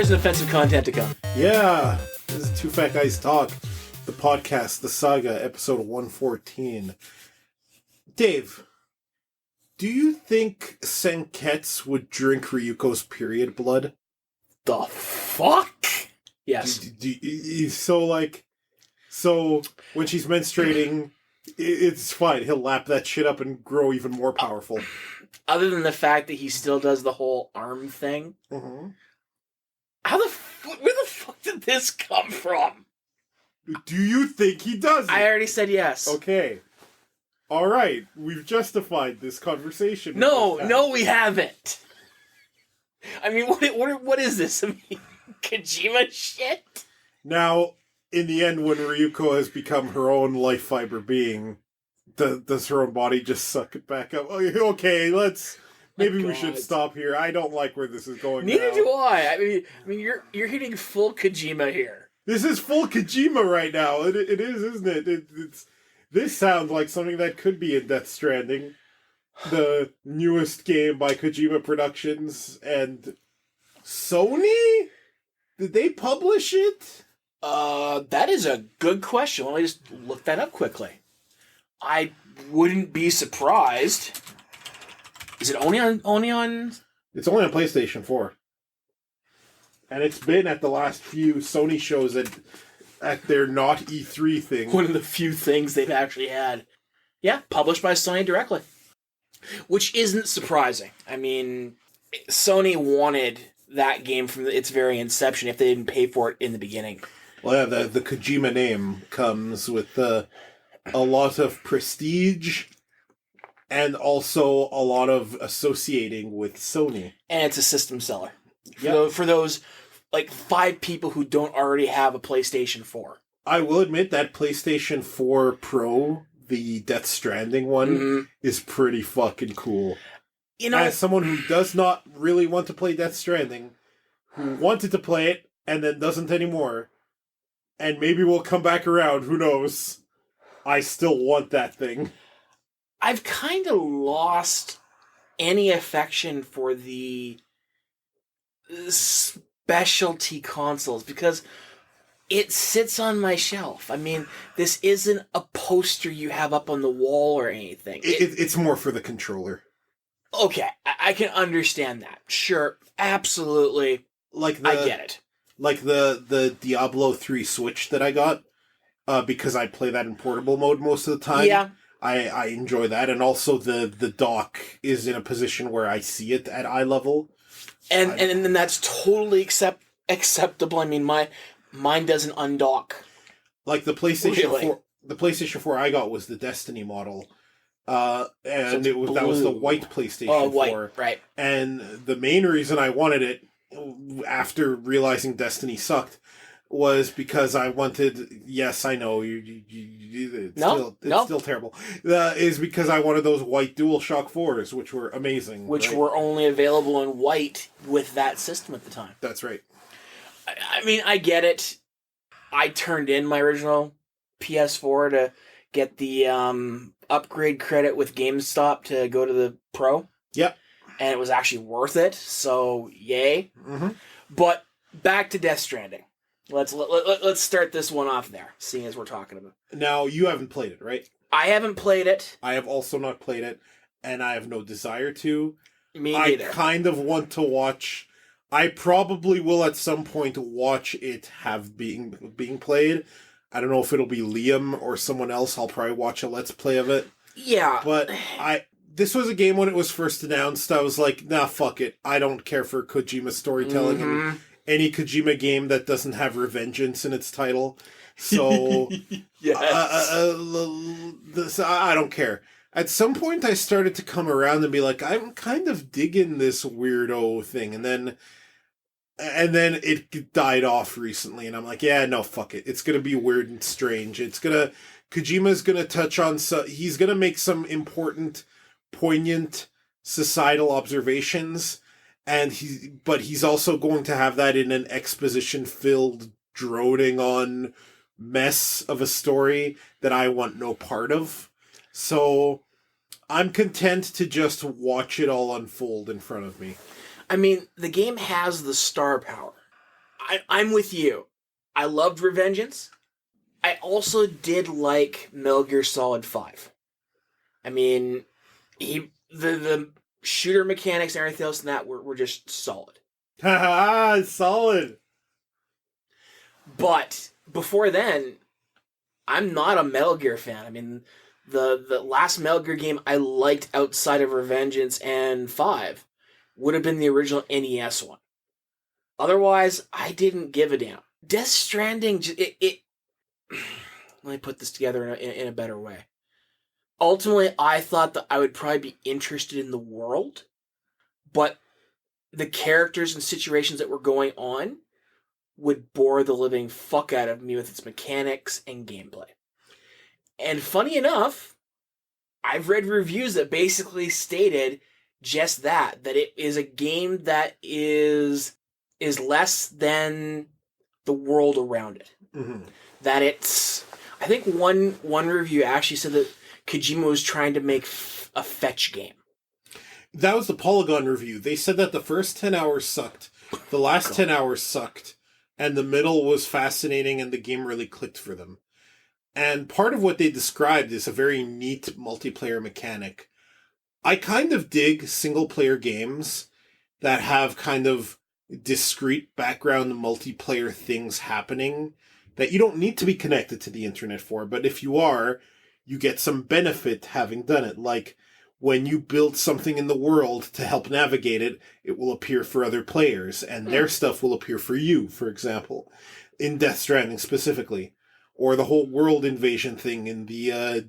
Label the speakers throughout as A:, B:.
A: There's offensive content to come.
B: Yeah, this is Two Fat Guys Talk, the podcast, the saga, episode 114. Dave, do you think Senketsu would drink Ryuko's period blood?
A: The fuck? Yes.
B: So when she's menstruating, it's fine. He'll lap that shit up and grow even more powerful.
A: Other than the fact that he still does the whole arm thing.
B: Mm-hmm.
A: Where the fuck did this come from?
B: Do you think he does it?
A: I already said yes.
B: Okay. All right. We've justified this conversation.
A: No, we haven't. I mean, what is this? I mean, Kojima shit?
B: Now, in the end, when Ryuko has become her own life fiber being, does her own body just suck it back up? Okay, maybe we should stop here. I don't like where this is going.
A: Neither do I. I mean, you're hitting full Kojima here.
B: This is full Kojima right now. It is, isn't it? This sounds like something that could be in Death Stranding, the newest game by Kojima Productions and Sony. Did they publish it?
A: That is a good question. Let me just look that up quickly. I wouldn't be surprised. Is it only on?
B: It's only on PlayStation 4. And it's been at the last few Sony shows at their not E3 thing.
A: One of the few things they've actually had. Yeah, published by Sony directly. Which isn't surprising. I mean, Sony wanted that game from its very inception if they didn't pay for it in the beginning.
B: Well, yeah, the Kojima name comes with a lot of prestige and also a lot of associating with Sony.
A: And it's a system seller. For those, like, 5 people who don't already have a PlayStation 4.
B: I will admit that PlayStation 4 Pro, the Death Stranding one, is pretty fucking cool. You know, as someone who does not really want to play Death Stranding, who wanted to play it and then doesn't anymore, and maybe we'll come back around, who knows, I still want that thing.
A: I've kind of lost any affection for the specialty consoles because it sits on my shelf. I mean, this isn't a poster you have up on the wall or anything.
B: It's more for the controller.
A: Okay, I can understand that. Sure, absolutely. I get it.
B: Like the Diablo 3 Switch that I got, because I play that in portable mode most of the time.
A: Yeah.
B: I enjoy that, and also the dock is in a position where I see it at eye level.
A: And then that's totally acceptable. I mean, mine doesn't undock.
B: Like the PlayStation
A: really?
B: 4, the PlayStation 4 I got was the Destiny model. And
A: so
B: that was the white PlayStation 4.
A: Right.
B: And the main reason I wanted it, after realizing Destiny sucked, was because I wanted. Yes, I know it's still terrible. Is because I wanted those white DualShock 4s, which were amazing,
A: which were only available in white with that system at the time.
B: That's right.
A: I mean, I get it. I turned in my original PS4 to get the upgrade credit with GameStop to go to the Pro.
B: Yep.
A: And it was actually worth it, so yay. Mm-hmm. But back to Death Stranding. Let's start this one off there, seeing as we're talking about it.
B: Now, you haven't played it, right?
A: I haven't played it.
B: I have also not played it, and I have no desire to.
A: Me neither.
B: I kind of want to watch. I probably will at some point watch it being played. I don't know if it'll be Liam or someone else. I'll probably watch a Let's Play of it.
A: Yeah.
B: But this was a game when it was first announced. I was like, nah, fuck it. I don't care for Kojima storytelling and any Kojima game that doesn't have Revengeance in its title. So,
A: yes.
B: I don't care. At some point, I started to come around and be like, I'm kind of digging this weirdo thing. And then it died off recently. And I'm like, yeah, no, fuck it. It's going to be weird and strange. Kojima's going to touch on, he's going to make some important, poignant societal observations. But he's also going to have that in an exposition-filled, droning on mess of a story that I want no part of. So I'm content to just watch it all unfold in front of me.
A: I mean, the game has the star power. I'm with you. I loved Revengeance. I also did like Metal Gear Solid 5. I mean, the shooter mechanics and everything else in that were just solid.
B: Haha, solid.
A: But before then, I'm not a Metal Gear fan. I mean, the last Metal Gear game I liked outside of Revengeance and 5 would have been the original NES one. Otherwise, I didn't give a damn. Death Stranding, it let me put this together in a better way. Ultimately, I thought that I would probably be interested in the world, but the characters and situations that were going on would bore the living fuck out of me with its mechanics and gameplay. And funny enough, I've read reviews that basically stated just that it is a game that is less than the world around it.
B: Mm-hmm.
A: That it's... I think one review actually said that Kojima was trying to make a fetch game.
B: That was the Polygon review. They said that the first 10 hours sucked, the last 10 hours sucked, and the middle was fascinating and the game really clicked for them. And part of what they described is a very neat multiplayer mechanic. I kind of dig single-player games that have kind of discrete background multiplayer things happening that you don't need to be connected to the internet for, but if you are, you get some benefit having done it. Like, when you build something in the world to help navigate it, it will appear for other players, and their stuff will appear for you, for example, in Death Stranding specifically. Or the whole world invasion thing in the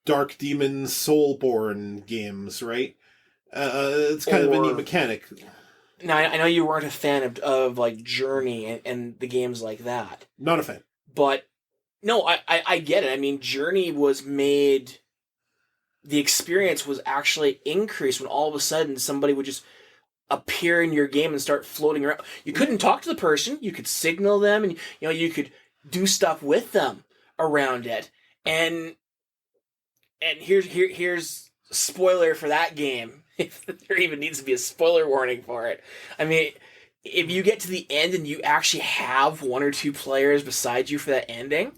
B: Dark Demon Soulborn games, right? It's kind of a neat mechanic.
A: Now, I know you weren't a fan of like Journey and the games like that.
B: Not a fan.
A: But, no, I get it. I mean, Journey was made... The experience was actually increased when all of a sudden somebody would just appear in your game and start floating around. You couldn't talk to the person. You could signal them, and you could do stuff with them around it. And here's a spoiler for that game, if there even needs to be a spoiler warning for it. I mean, if you get to the end and you actually have one or two players beside you for that ending,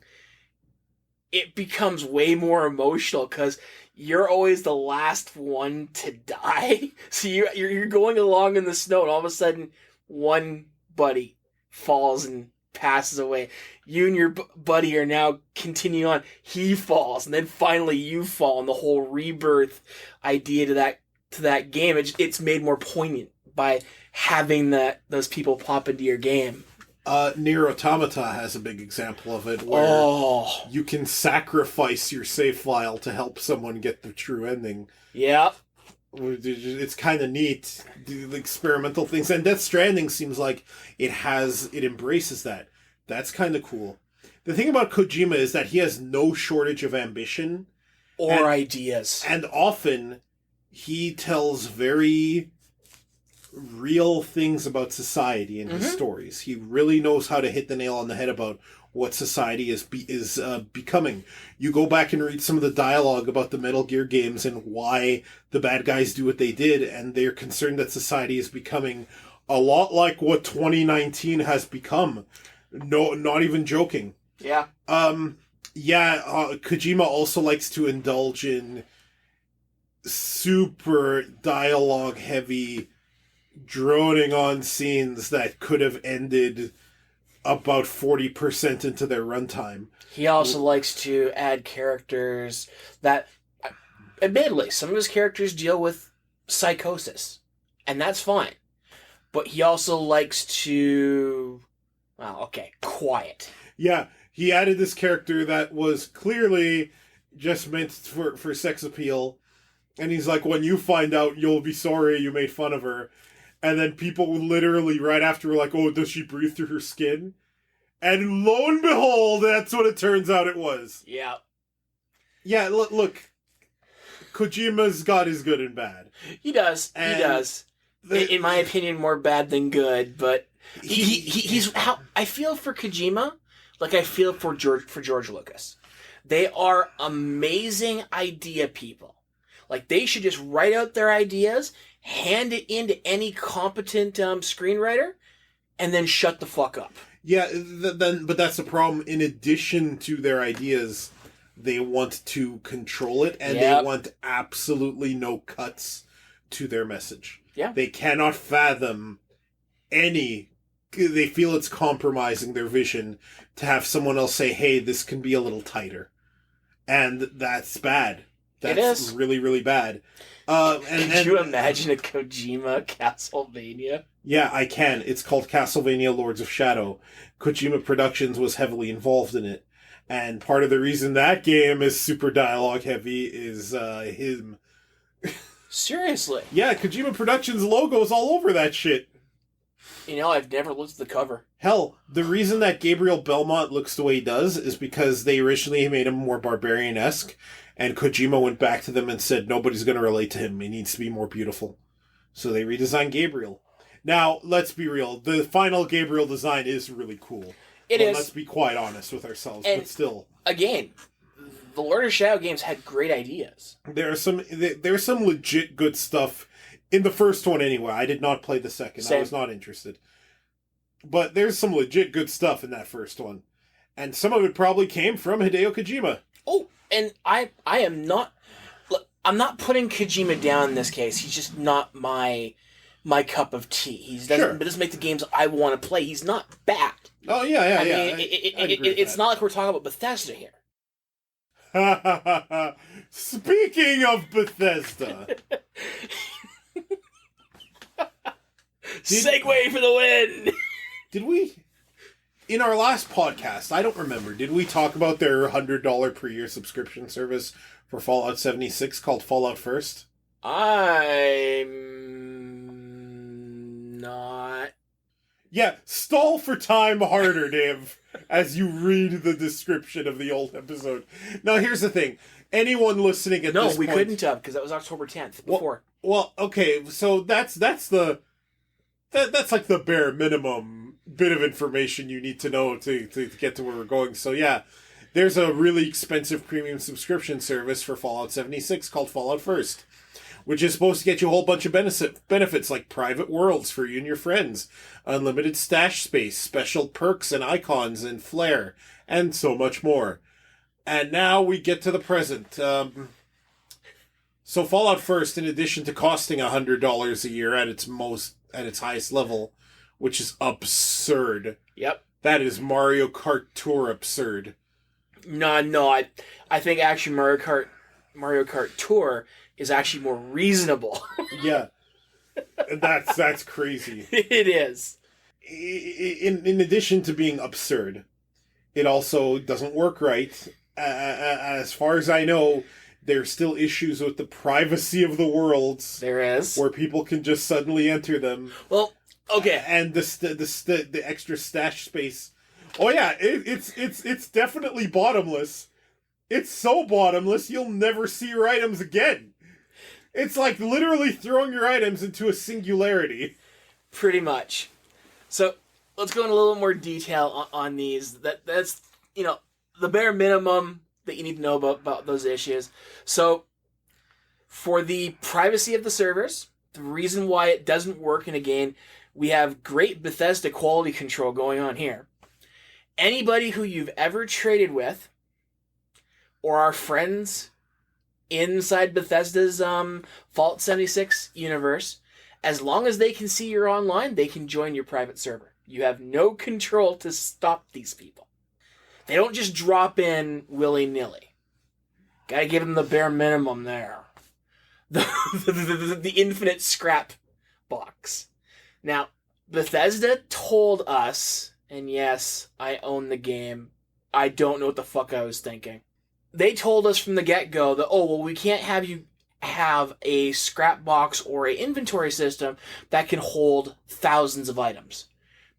A: it becomes way more emotional because you're always the last one to die. So you're going along in the snow, and all of a sudden, one buddy falls and passes away. You and your buddy are now continuing on. He falls, and then finally you fall, and the whole rebirth idea to that game, it's made more poignant by having those people pop into your game.
B: Nier Automata has a big example of it, where you can sacrifice your save file to help someone get the true ending.
A: Yeah.
B: It's kind of neat, the experimental things. And Death Stranding seems like it embraces that. That's kind of cool. The thing about Kojima is that he has no shortage of ambition.
A: Or ideas.
B: And often, he tells very real things about society in his stories. He really knows how to hit the nail on the head about what society is becoming. You go back and read some of the dialogue about the Metal Gear games and why the bad guys do what they did, and they're concerned that society is becoming a lot like what 2019 has become. No, not even joking.
A: Yeah.
B: Kojima also likes to indulge in super dialogue heavy droning on scenes that could have ended about 40% into their runtime.
A: He also likes to add characters that, admittedly, some of his characters deal with psychosis, and that's fine. But he also likes to, quiet.
B: Yeah, he added this character that was clearly just meant for sex appeal, and he's like, when you find out, you'll be sorry you made fun of her. And then people literally right after were like, oh, does she breathe through her skin? And lo and behold, that's what it turns out it was.
A: Yeah.
B: Yeah, look. Kojima's got his good and bad.
A: He does.
B: And
A: he does. In my opinion, more bad than good, but he's how I feel for Kojima like I feel for George Lucas. They are amazing idea people. Like, they should just write out their ideas, hand it into any competent screenwriter, and then shut the fuck up.
B: Yeah, but that's the problem. In addition to their ideas, they want to control it, and they want absolutely no cuts to their message.
A: Yeah.
B: They cannot fathom any... They feel it's compromising their vision to have someone else say, hey, this can be a little tighter. And that's bad. That's
A: it is.
B: Really, really bad.
A: Could you imagine a Kojima Castlevania?
B: Yeah, I can. It's called Castlevania Lords of Shadow. Kojima Productions was heavily involved in it. And part of the reason that game is super dialogue heavy is him.
A: Seriously?
B: Yeah, Kojima Productions logo's all over that shit.
A: You know, I've never looked at the cover.
B: Hell, the reason that Gabriel Belmont looks the way he does is because they originally made him more barbarian-esque, and Kojima went back to them and said, nobody's going to relate to him. He needs to be more beautiful. So they redesigned Gabriel. Now, let's be real. The final Gabriel design is really cool.
A: It is.
B: Let's be quite honest with ourselves,
A: and
B: but still.
A: Again, the Lord of Shadow games had great ideas.
B: There's some legit good stuff in the first one anyway. I did not play the second.
A: Same.
B: I was not interested. But there's some legit good stuff in that first one. And some of it probably came from Hideo Kojima.
A: Oh, and I am not... Look, I'm not putting Kojima down in this case. He's just not my cup of tea. He doesn't make the games I want to play. He's not bad.
B: Oh, yeah.
A: I mean, it's not like we're talking about Bethesda here.
B: Speaking of Bethesda...
A: Segway for the win!
B: Did we... In our last podcast, I don't remember, did we talk about their $100 per year subscription service for Fallout 76 called Fallout First?
A: I'm not...
B: Yeah, stall for time harder, Dave, as you read the description of the old episode. Now, here's the thing. Anyone listening at this point...
A: No, we couldn't have, because that was October 10th, before.
B: Well, okay, so that's like the bare minimum bit of information you need to know to get to where we're going. So yeah, there's a really expensive premium subscription service for Fallout 76 called Fallout First, which is supposed to get you a whole bunch of benefits like private worlds for you and your friends, unlimited stash space, special perks and icons and flair, and so much more. And now we get to the present. So Fallout First, in addition to costing $100 a year at its highest level, which is absurd.
A: Yep.
B: That is Mario Kart Tour absurd.
A: No, I think actually Mario Kart Tour is actually more reasonable.
B: Yeah. That's crazy.
A: It is.
B: In addition to being absurd, it also doesn't work right. As far as I know, there's still issues with the privacy of the worlds.
A: There is.
B: Where people can just suddenly enter them.
A: Well, okay.
B: And the extra stash space. Oh yeah, it's definitely bottomless. It's so bottomless you'll never see your items again. It's like literally throwing your items into a singularity.
A: Pretty much. So let's go in a little more detail on these. That's the bare minimum that you need to know about those issues. So, for the privacy of the servers, the reason why it doesn't work, and again, we have great Bethesda quality control going on here. Anybody who you've ever traded with, or are friends inside Bethesda's Fallout 76 universe, as long as they can see you're online, they can join your private server. You have no control to stop these people. They don't just drop in willy-nilly. Gotta give them the bare minimum there. The infinite scrap box. Now, Bethesda told us, and yes, I own the game. I don't know what the fuck I was thinking. They told us from the get-go that, we can't have you have a scrap box or an inventory system that can hold thousands of items.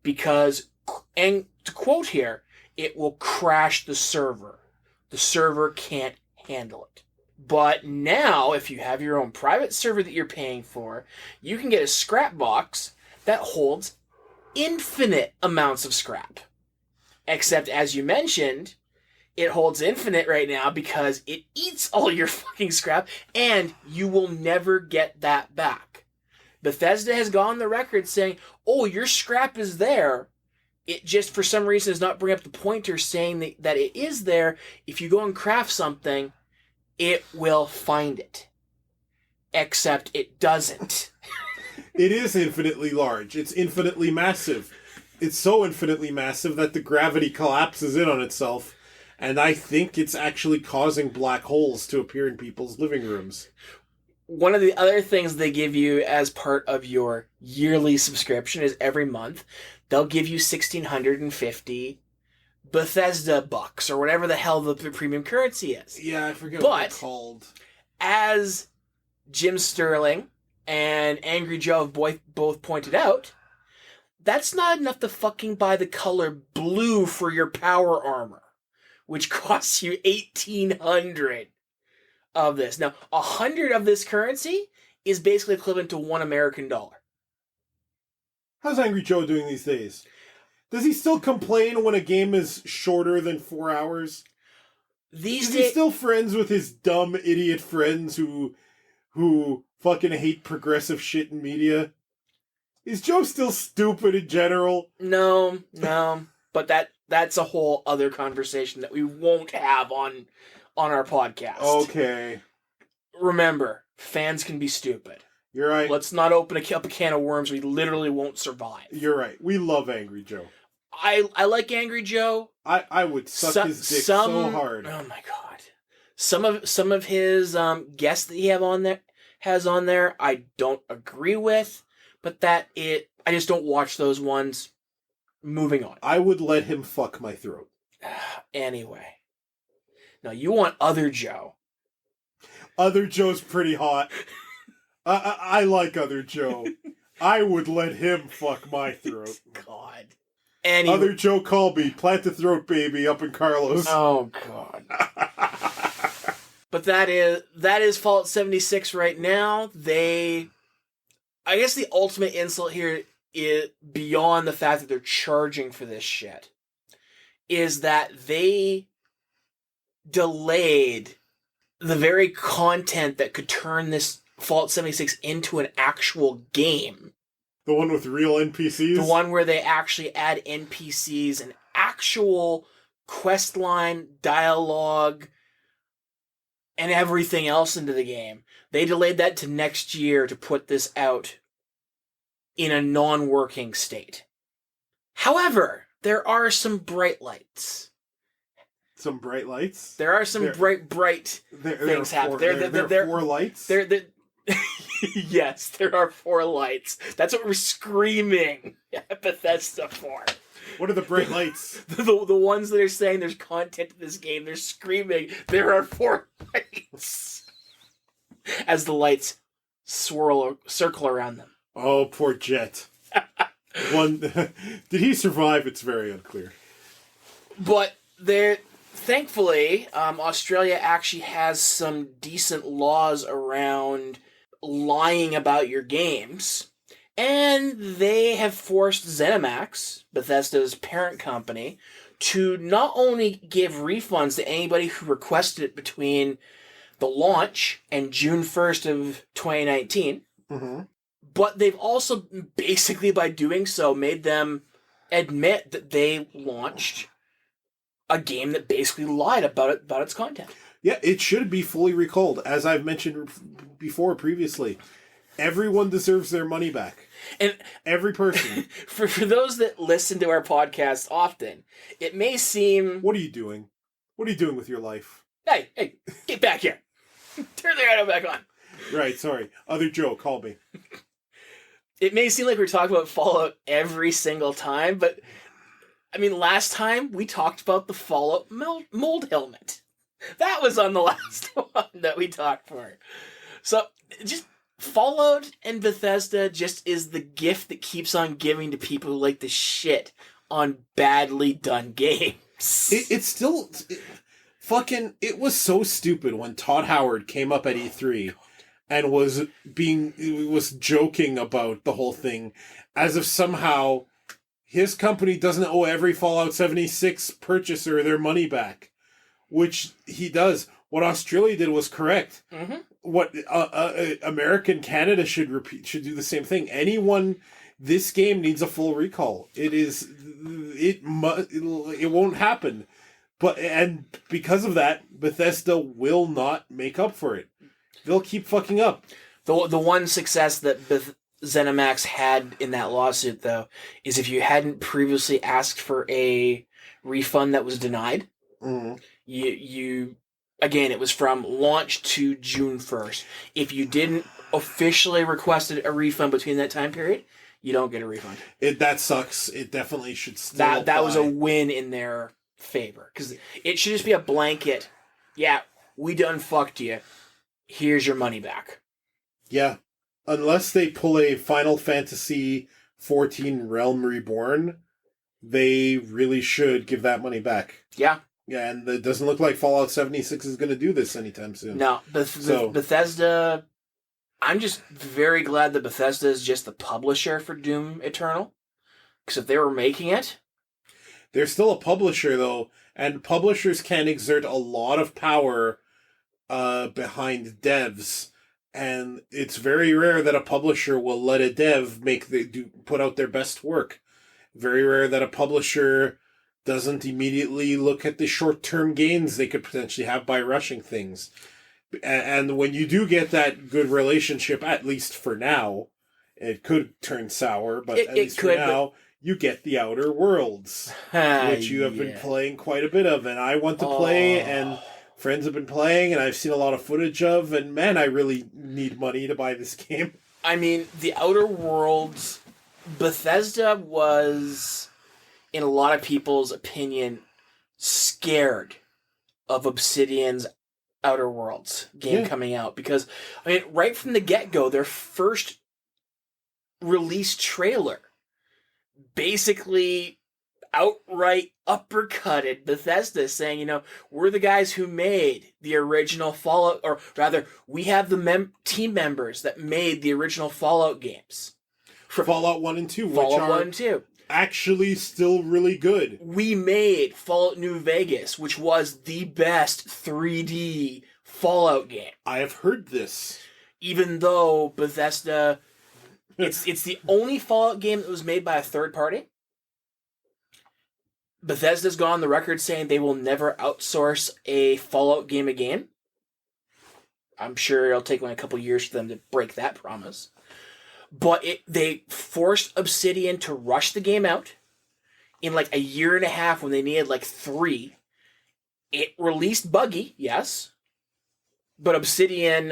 A: Because, and to quote here, it will crash the server. The server can't handle it. But now, if you have your own private server that you're paying for, you can get a scrap box that holds infinite amounts of scrap. Except, as you mentioned, it holds infinite right now because it eats all your fucking scrap, and you will never get that back. Bethesda has gone on the record saying, oh, your scrap is there. It just, for some reason, does not bring up the pointer saying that it is there. If you go and craft something, it will find it. Except it doesn't.
B: It is infinitely large. It's infinitely massive. It's so infinitely massive that the gravity collapses in on itself. And I think it's actually causing black holes to appear in people's living rooms.
A: One of the other things they give you as part of your yearly subscription is every month, they'll give you 1,650 Bethesda bucks, or whatever the hell the premium currency is.
B: Yeah, I forget what they're called.
A: As Jim Sterling and Angry Joe have both pointed out, that's not enough to fucking buy the color blue for your power armor, which costs you 1,800 of this. Now, 100 of this currency is basically equivalent to $1 American.
B: How's Angry Joe doing these days? Does he still complain when a game is shorter than 4 hours? Is he still friends with his dumb idiot friends who fucking hate progressive shit in media? Is Joe still stupid in general?
A: No. But that's a whole other conversation that we won't have on our podcast.
B: Okay.
A: Remember, fans can be stupid.
B: You're right.
A: Let's not open up a can of worms. We literally won't survive.
B: You're right. We love Angry Joe.
A: I like Angry Joe.
B: I would suck his dick so hard.
A: Oh my god. Some of his guests that he has on there, I don't agree with, but I just don't watch those ones. Moving on.
B: I would let him fuck my throat.
A: Anyway. Now, you want Other Joe.
B: Other Joe's pretty hot. I like Other Joe. I would let him fuck my throat.
A: God. Anyway.
B: Other Joe Colby, plant the throat baby up in Carlos.
A: Oh, God. But that is Fallout 76 right now. I guess the ultimate insult here is, beyond the fact that they're charging for this shit, is that they delayed the very content that could turn this Fallout 76 into an actual game.
B: The one with real NPCs?
A: The one where they actually add NPCs and actual quest line, dialogue, and everything else into the game. They delayed that to next year to put this out in a non-working state. However, there are some bright lights.
B: Some bright lights?
A: There are some bright things happening.
B: There are 4 lights?
A: Yes, there are 4 lights. That's what we're screaming at Bethesda for.
B: What are the bright lights?
A: The ones that are saying there's content in this game, they're screaming, there are 4 lights. As the lights circle around them.
B: Oh, poor Jet. Did he survive? It's very unclear.
A: But thankfully, Australia actually has some decent laws around lying about your games. And they have forced ZeniMax, Bethesda's parent company, to not only give refunds to anybody who requested it between the launch and June 1st of 2019, but they've also, basically by doing so, made them admit that they launched a game that basically lied about its content.
B: Yeah, it should be fully recalled. As I've mentioned before previously, everyone deserves their money back.
A: And
B: every person.
A: For those that listen to our podcast often, it may seem...
B: What are you doing? What are you doing with your life?
A: Hey, get back here. Turn the radio back on.
B: Right, sorry. Other Joe, call me.
A: It may seem like we're talking about Fallout every single time, but I mean, last time we talked about the Fallout mold helmet. That was on the last one that we talked for. So, just Fallout and Bethesda just is the gift that keeps on giving to people who like to shit on badly done games.
B: It's still... It was so stupid when Todd Howard came up at E3 and was joking about the whole thing as if somehow his company doesn't owe every Fallout 76 purchaser their money back, which he does. What Australia did was correct. American Canada should do the same thing. This game needs a full recall. It won't happen. And because of that, Bethesda will not make up for it. They'll keep fucking up.
A: The one success that ZeniMax had in that lawsuit, though, is if you hadn't previously asked for a refund that was denied, you again, it was from launch to June 1st. If you didn't officially requested a refund between that time period, you don't get a refund.
B: That sucks. It definitely should still
A: that was a win in their favor, because it should just be a blanket. Yeah, we done fucked you. Here's your money back.
B: Yeah, unless they pull a Final Fantasy 14 Realm Reborn, they really should give that money back.
A: Yeah.
B: Yeah, and it doesn't look like Fallout 76 is going to do this anytime soon.
A: No, Bethesda... I'm just very glad that Bethesda is just the publisher for Doom Eternal. Because if they were making it...
B: They're still a publisher, though, and publishers can exert a lot of power behind devs. And it's very rare that a publisher will let a dev put out their best work. Very rare that a publisher doesn't immediately look at the short-term gains they could potentially have by rushing things. And when you do get that good relationship, at least for now, it could turn sour, but at least for now, you get the Outer Worlds, which you have been playing quite a bit of, and I want to play, and friends have been playing, and I've seen a lot of footage of, and man, I really need money to buy this game.
A: I mean, the Outer Worlds, Bethesda was, in a lot of people's opinion, scared of Obsidian's Outer Worlds game coming out. Because, I mean, right from the get-go, their first release trailer basically outright uppercutted Bethesda, saying, we're the guys who made the original Fallout, or rather, we have the team members that made the original Fallout games.
B: Fallout 1 and 2,
A: Fallout 1 and 2.
B: Actually still really good.
A: We made Fallout New Vegas, which was the best 3D Fallout game.
B: I have heard this.
A: Even though Bethesda... It's the only Fallout game that was made by a third party. Bethesda's gone on the record saying they will never outsource a Fallout game again. I'm sure it'll take a couple years for them to break that promise. But they forced Obsidian to rush the game out in like a year and a half when they needed like 3. It released buggy, yes. But Obsidian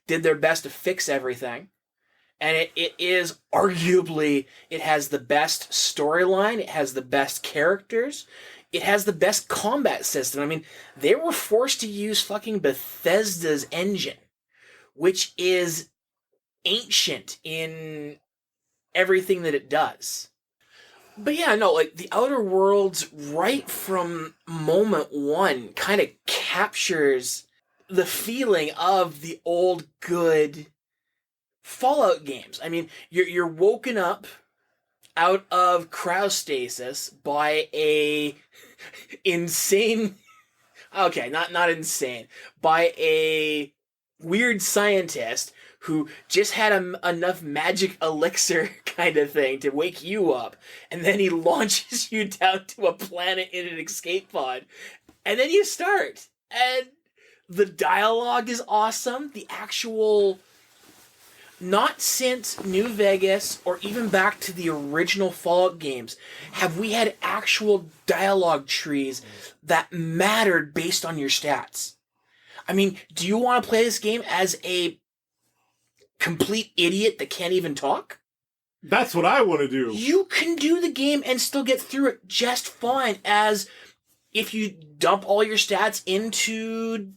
A: did their best to fix everything. And it is arguably, it has the best storyline, it has the best characters, it has the best combat system. I mean, they were forced to use fucking Bethesda's engine, which is ancient in everything that it does. But yeah, no, like, the Outer Worlds, right from moment one, kind of captures the feeling of the old, good Fallout games. I mean, you're woken up out of cryostasis by a insane... Okay, not insane. By a weird scientist who just had enough magic elixir kind of thing to wake you up, and then he launches you down to a planet in an escape pod, and then you start. And the dialogue is awesome. The actual... Not since New Vegas, or even back to the original Fallout games, have we had actual dialogue trees that mattered based on your stats. I mean, do you want to play this game as a complete idiot that can't even talk?
B: That's what I want to do.
A: You can do the game and still get through it just fine, as if you dump all your stats into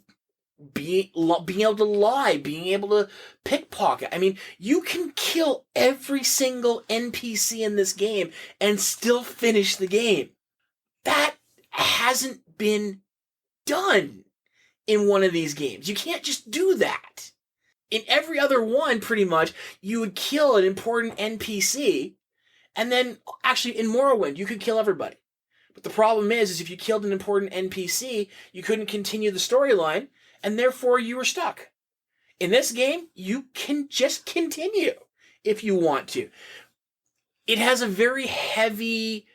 A: being able to lie, being able to pickpocket. I mean, you can kill every single NPC in this game and still finish the game. That hasn't been done in one of these games. You can't just do that. In every other one, pretty much, you would kill an important NPC, and then, actually, in Morrowind, you could kill everybody. But the problem is if you killed an important NPC, you couldn't continue the storyline, and therefore you were stuck. In this game, you can just continue if you want to. It has a very heavy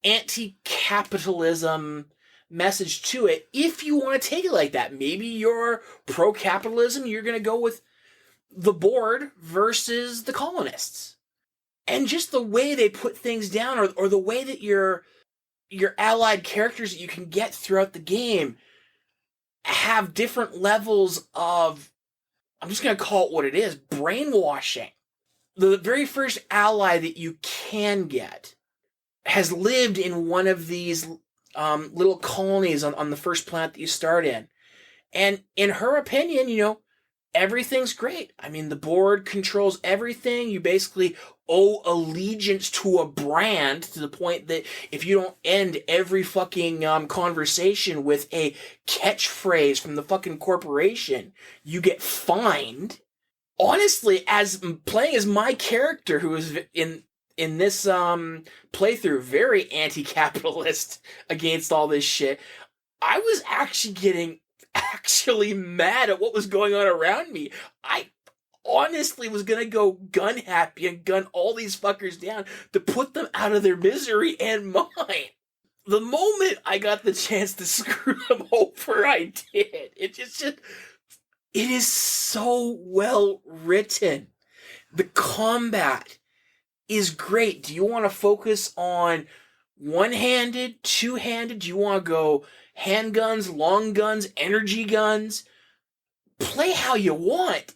A: anti-capitalism message to it if you want to take it like that. Maybe you're pro-capitalism, you're going to go with the board versus the colonists. And just the way they put things down, or the way that your allied characters that you can get throughout the game have different levels of, I'm just going to call it what it is, brainwashing. The very first ally that you can get has lived in one of these little colonies on the first planet that you start in. And in her opinion, everything's great. I mean, the board controls everything. You basically owe allegiance to a brand, to the point that if you don't end every fucking conversation with a catchphrase from the fucking corporation, you get fined. Honestly, as playing as my character, who is in this playthrough very anti-capitalist against all this shit, I was actually getting mad at what was going on around me. I honestly was gonna go gun happy and gun all these fuckers down to put them out of their misery and mine. The moment I got the chance to screw them over, I did. It is so well written. The combat is great. Do you want to focus on one-handed, two-handed? Do you want to go handguns, long guns, energy guns? Play how you want.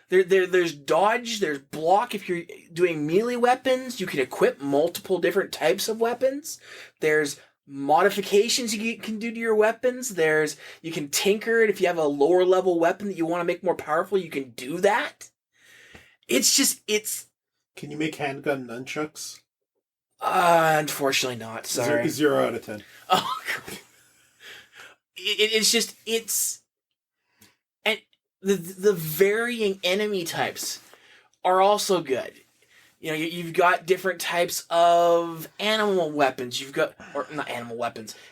A: There's dodge, there's block. If you're doing melee weapons, you can equip multiple different types of weapons. There's modifications you can do to your weapons. You can tinker it. If you have a lower level weapon that you want to make more powerful, you can do that.
B: Can you make handgun nunchucks?
A: Unfortunately not. Sorry.
B: 0 out of 10.
A: Oh, and the varying enemy types are also good. You've got different types of animal weapons.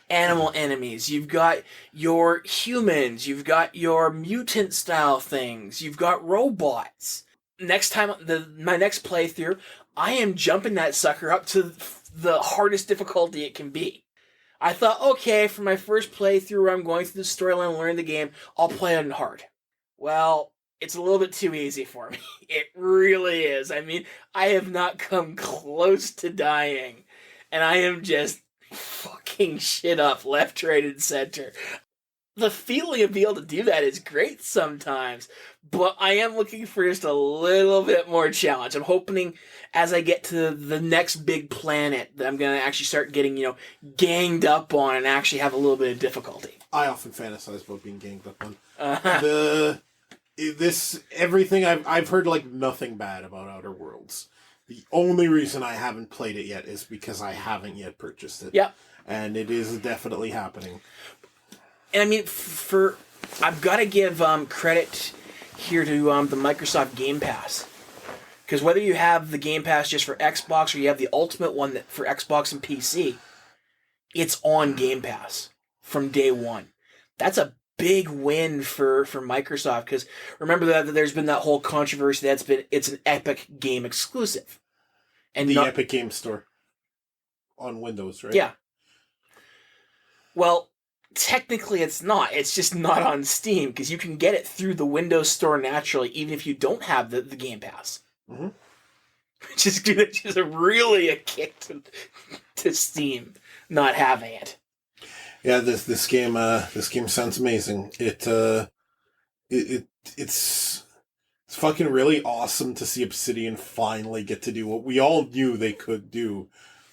A: Animal enemies. You've got your humans. You've got your mutant style things. You've got robots. Next time, my next playthrough, I am jumping that sucker up to the hardest difficulty it can be. I thought, okay, for my first playthrough where I'm going through the storyline and learning the game, I'll play it on hard. Well, it's a little bit too easy for me. It really is. I mean, I have not come close to dying, and I am just fucking shit up left, right, and center. The feeling of being able to do that is great sometimes, but I am looking for just a little bit more challenge. I'm hoping as I get to the next big planet that I'm going to actually start getting, ganged up on and actually have a little bit of difficulty.
B: I often fantasize about being ganged up on. Everything I've heard nothing bad about Outer Worlds. The only reason I haven't played it yet is because I haven't yet purchased it.
A: Yep.
B: And it is definitely happening.
A: And I mean, I've got to give credit here to the Microsoft Game Pass. Because whether you have the Game Pass just for Xbox or you have the Ultimate one for Xbox and PC, it's on Game Pass from day one. That's a big win for Microsoft, because remember that there's been that whole controversy it's an Epic game exclusive. And
B: the Epic Game Store on Windows, right?
A: Yeah. Well, technically it's not. It's just not on Steam, because you can get it through the Windows Store naturally, even if you don't have the Game Pass.
B: Mm-hmm.
A: Which is really a kick to Steam not having it.
B: Yeah, this game sounds amazing. It's fucking really awesome to see Obsidian finally get to do what we all knew they could do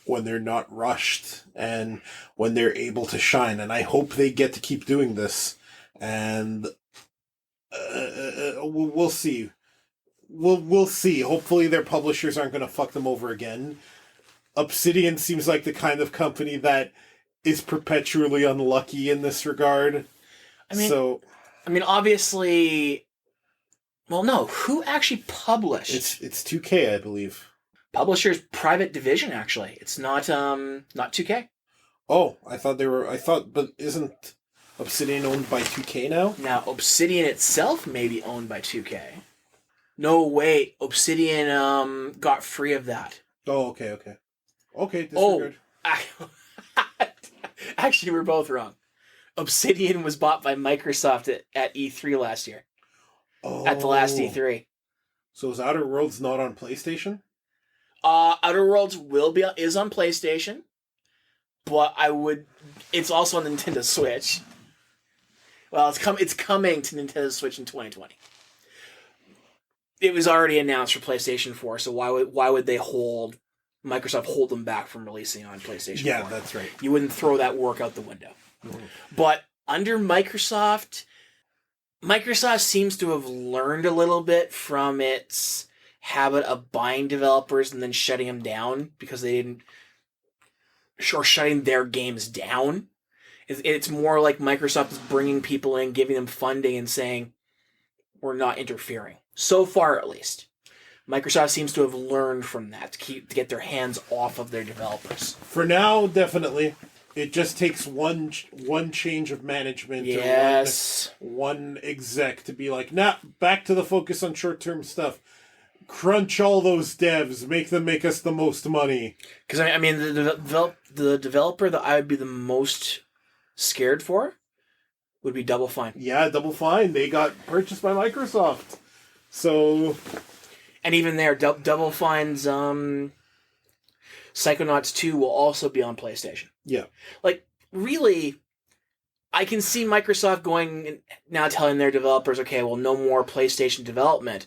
B: when they're not rushed and when they're able to shine. And I hope they get to keep doing this. And we'll see. We'll see. Hopefully their publishers aren't going to fuck them over again. Obsidian seems like the kind of company that is perpetually unlucky in this regard. I mean, obviously, well, no. Who actually published? It's 2K, I believe.
A: Publisher's private division, actually. It's not 2K.
B: Oh, but isn't Obsidian owned by 2K now?
A: Now, Obsidian itself may be owned by 2K. No, wait. Obsidian got free of that.
B: Oh, okay. Okay, disregard.
A: Actually, we're both wrong. Obsidian was bought by Microsoft at E3 last year.
B: Oh.
A: At the last E3.
B: So is Outer Worlds not on PlayStation?
A: Outer Worlds is on PlayStation, but it's also on Nintendo Switch. Well, it's coming to Nintendo Switch in 2020. It was already announced for PlayStation 4, so why would they Microsoft hold them back from releasing on PlayStation 4?
B: Yeah, that's right.
A: You wouldn't throw that work out the window.
B: Mm-hmm.
A: But under Microsoft seems to have learned a little bit from its habit of buying developers and then shutting them down because they didn't, or shutting their games down. It's more like Microsoft is bringing people in, giving them funding, and saying, we're not interfering. So far, at least. Microsoft seems to have learned from that to get their hands off of their developers.
B: For now, definitely. It just takes one change of management.
A: Yes.
B: Or one exec to be like, nah, back to the focus on short-term stuff. Crunch all those devs. Make them make us the most money.
A: Because, I mean, the developer that I would be the most scared for would be Double Fine.
B: Yeah, Double Fine. They got purchased by Microsoft. So...
A: And even there, Double Fine's Psychonauts 2 will also be on PlayStation.
B: Yeah.
A: Like, really, I can see Microsoft now telling their developers, okay, well, no more PlayStation development.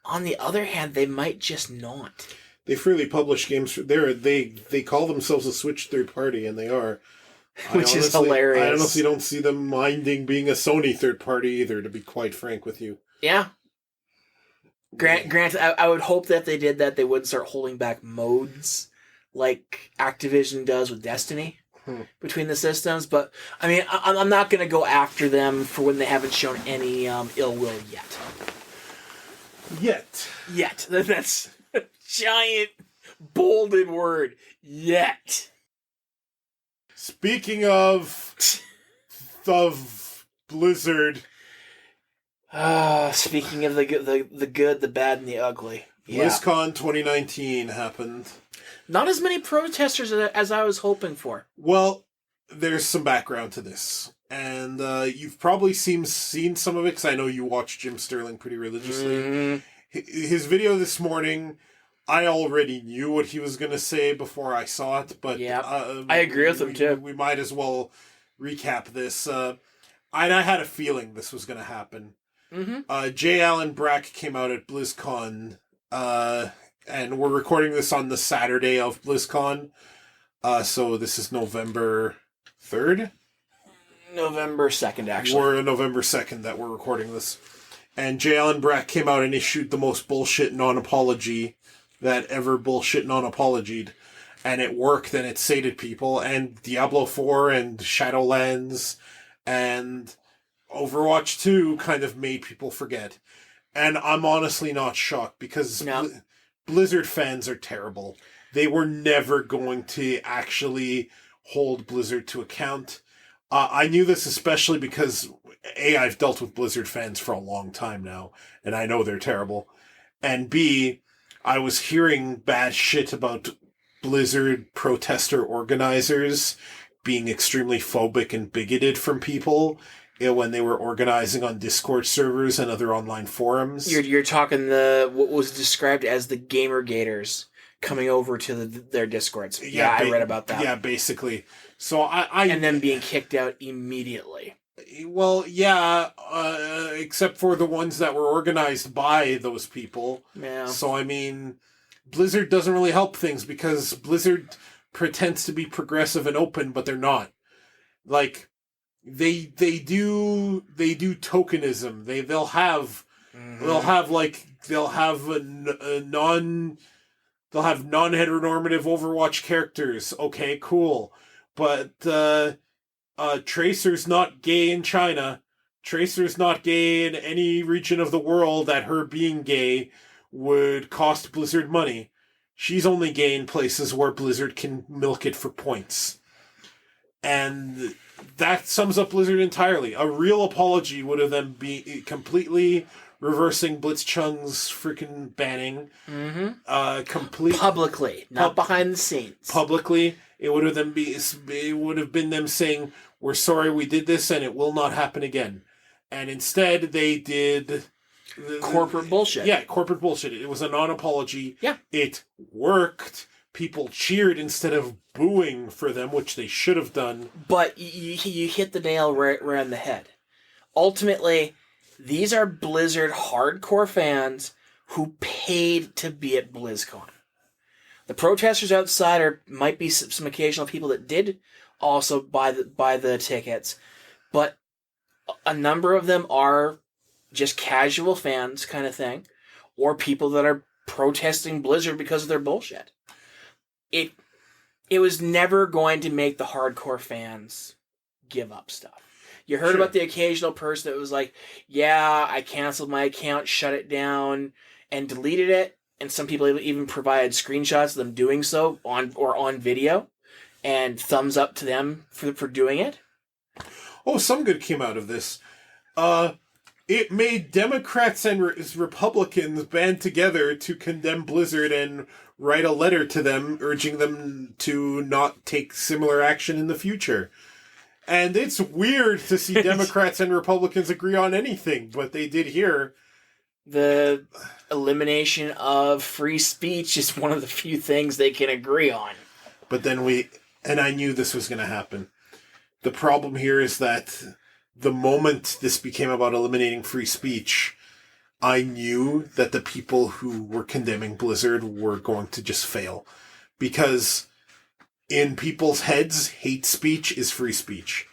A: On the other hand, they might just not.
B: They freely publish games. They call themselves a Switch third party, and they are.
A: Which is hilarious.
B: I honestly don't see them minding being a Sony third party either, to be quite frank with you.
A: Yeah. Granted, I would hope that if they did that, they wouldn't start holding back modes like Activision does with Destiny between the systems. But, I mean, I'm not going to go after them for when they haven't shown any ill will yet. Yet. That's a giant, bolded word. Yet.
B: Speaking of Blizzard...
A: Speaking of the good, the bad, and the ugly. Yeah.
B: BlizzCon 2019 happened.
A: Not as many protesters as I was hoping for.
B: Well, there's some background to this. And you've probably seen some of it, because I know you watch Jim Sterling pretty religiously.
A: Mm-hmm.
B: His video this morning, I already knew what he was going to say before I saw it. But
A: yeah, I agree with him, too.
B: We might as well recap this. I had a feeling this was going to happen.
A: Mm-hmm.
B: J. Allen Brack came out at BlizzCon, and we're recording this on the Saturday of BlizzCon, so this is November 3rd?
A: November 2nd, actually.
B: We're November 2nd that we're recording this. And J. Allen Brack came out and issued the most bullshit non-apology that ever bullshit non-apologied, and it worked and it sated people, and Diablo 4 and Shadowlands and Overwatch 2 kind of made people forget. And I'm honestly not shocked, because Blizzard fans are terrible. They were never going to actually hold Blizzard to account. I knew this especially because, A, I've dealt with Blizzard fans for a long time now, and I know they're terrible. And B, I was hearing bad shit about Blizzard protester organizers being extremely phobic and bigoted from people when they were organizing on Discord servers and other online forums.
A: You're talking what was described as the Gamergators coming over to their Discords. Yeah, I read about that.
B: Yeah, basically. So
A: and then being kicked out immediately.
B: Well, yeah, except for the ones that were organized by those people.
A: Yeah. So,
B: I mean, Blizzard doesn't really help things, because Blizzard pretends to be progressive and open, but they're not. Like, they do tokenism. They'll have non-heteronormative Overwatch characters. Okay, cool. But Tracer's not gay in China. Tracer's not gay in any region of the world that her being gay would cost Blizzard money. She's only gay in places where Blizzard can milk it for points. And that sums up Blizzard entirely. A real apology would have then be completely reversing Blitzchung's freaking banning.
A: Publicly, not behind the scenes.
B: Publicly, it would have been them saying, "We're sorry we did this, and it will not happen again." And instead, they did
A: corporate bullshit.
B: Yeah, corporate bullshit. It was a non-apology.
A: Yeah,
B: it worked. People cheered instead of booing for them, which they should have done.
A: But you hit the nail right on the head. Ultimately, these are Blizzard hardcore fans who paid to be at BlizzCon. The protesters outside might be some occasional people that did also buy the tickets, but a number of them are just casual fans kind of thing, or people that are protesting Blizzard because of their bullshit. It was never going to make the hardcore fans give up stuff. You heard about the occasional person that was like, yeah, I canceled my account, shut it down, and deleted it. And some people even provided screenshots of them doing so on video, and thumbs up to them for doing it.
B: Oh, some good came out of this. It made Democrats and Republicans band together to condemn Blizzard and write a letter to them urging them to not take similar action in the future. And it's weird to see Democrats and Republicans agree on anything, but they did here.
A: The elimination of free speech is one of the few things they can agree on.
B: But then I knew this was going to happen. The problem here is that the moment this became about eliminating free speech, I knew that the people who were condemning Blizzard were going to just fail. Because in people's heads, hate speech is free speech.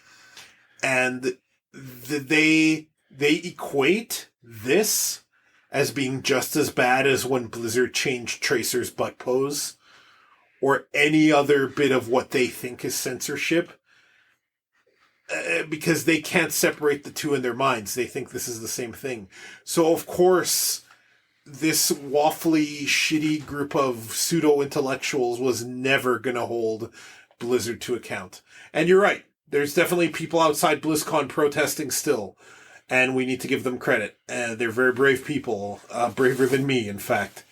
B: And they equate this as being just as bad as when Blizzard changed Tracer's butt pose, or any other bit of what they think is censorship. Because they can't separate the two in their minds. They think this is the same thing. So, of course, this waffly, shitty group of pseudo-intellectuals was never going to hold Blizzard to account. And you're right. There's definitely people outside BlizzCon protesting still. And we need to give them credit. They're very brave people. Braver than me, in fact.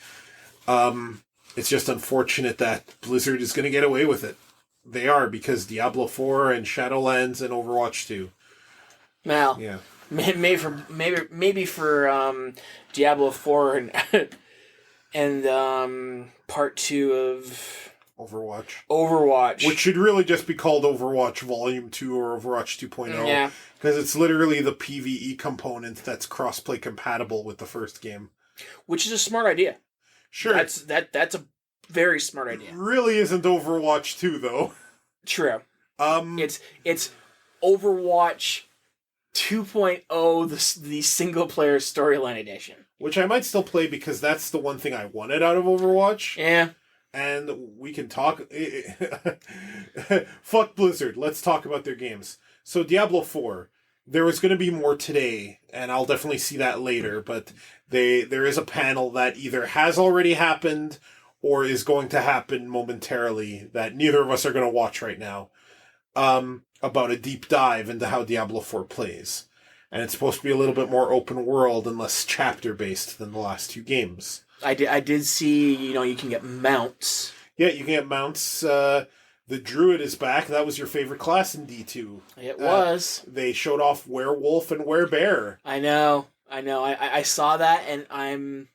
B: It's just unfortunate that Blizzard is going to get away with it. They are, because Diablo 4 and Shadowlands and Overwatch 2.
A: Well,
B: yeah.
A: Maybe for Diablo 4 and part 2 of
B: Overwatch. Which should really just be called Overwatch Volume 2 or Overwatch 2.0.
A: Yeah.
B: Because it's literally the PvE component that's crossplay compatible with the first game.
A: Which is a smart idea.
B: Sure.
A: That's a very smart idea.
B: It really isn't Overwatch 2, though.
A: True. It's Overwatch 2.0, the single player storyline edition.
B: Which I might still play because that's the one thing I wanted out of Overwatch.
A: Yeah.
B: And we can talk... Fuck Blizzard. Let's talk about their games. So Diablo 4, there was going to be more today, and I'll definitely see that later, but there is a panel that either has already happened or is going to happen momentarily that neither of us are going to watch right now, about a deep dive into how Diablo 4 plays. And it's supposed to be a little bit more open world and less chapter-based than the last two games.
A: I did see, you can get mounts.
B: Yeah, you can get mounts. The Druid is back. That was your favorite class in D2.
A: It was.
B: They showed off Werewolf and Werebear.
A: I know. I saw that, and I'm...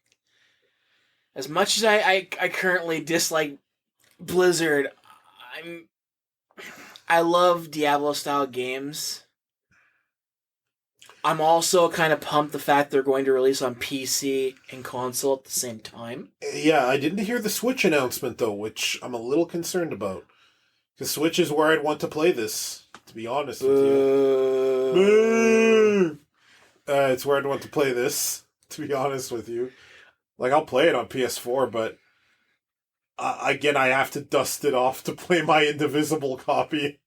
A: As much as I currently dislike Blizzard, I love Diablo-style games. I'm also kind of pumped the fact they're going to release on PC and console at the same time.
B: Yeah, I didn't hear the Switch announcement, though, which I'm a little concerned about. Because Switch is where I'd want to play this, to be honest with you. Boo! It's where I'd want to play this, to be honest with you. Like, I'll play it on PS4, but again, I have to dust it off to play my Indivisible copy.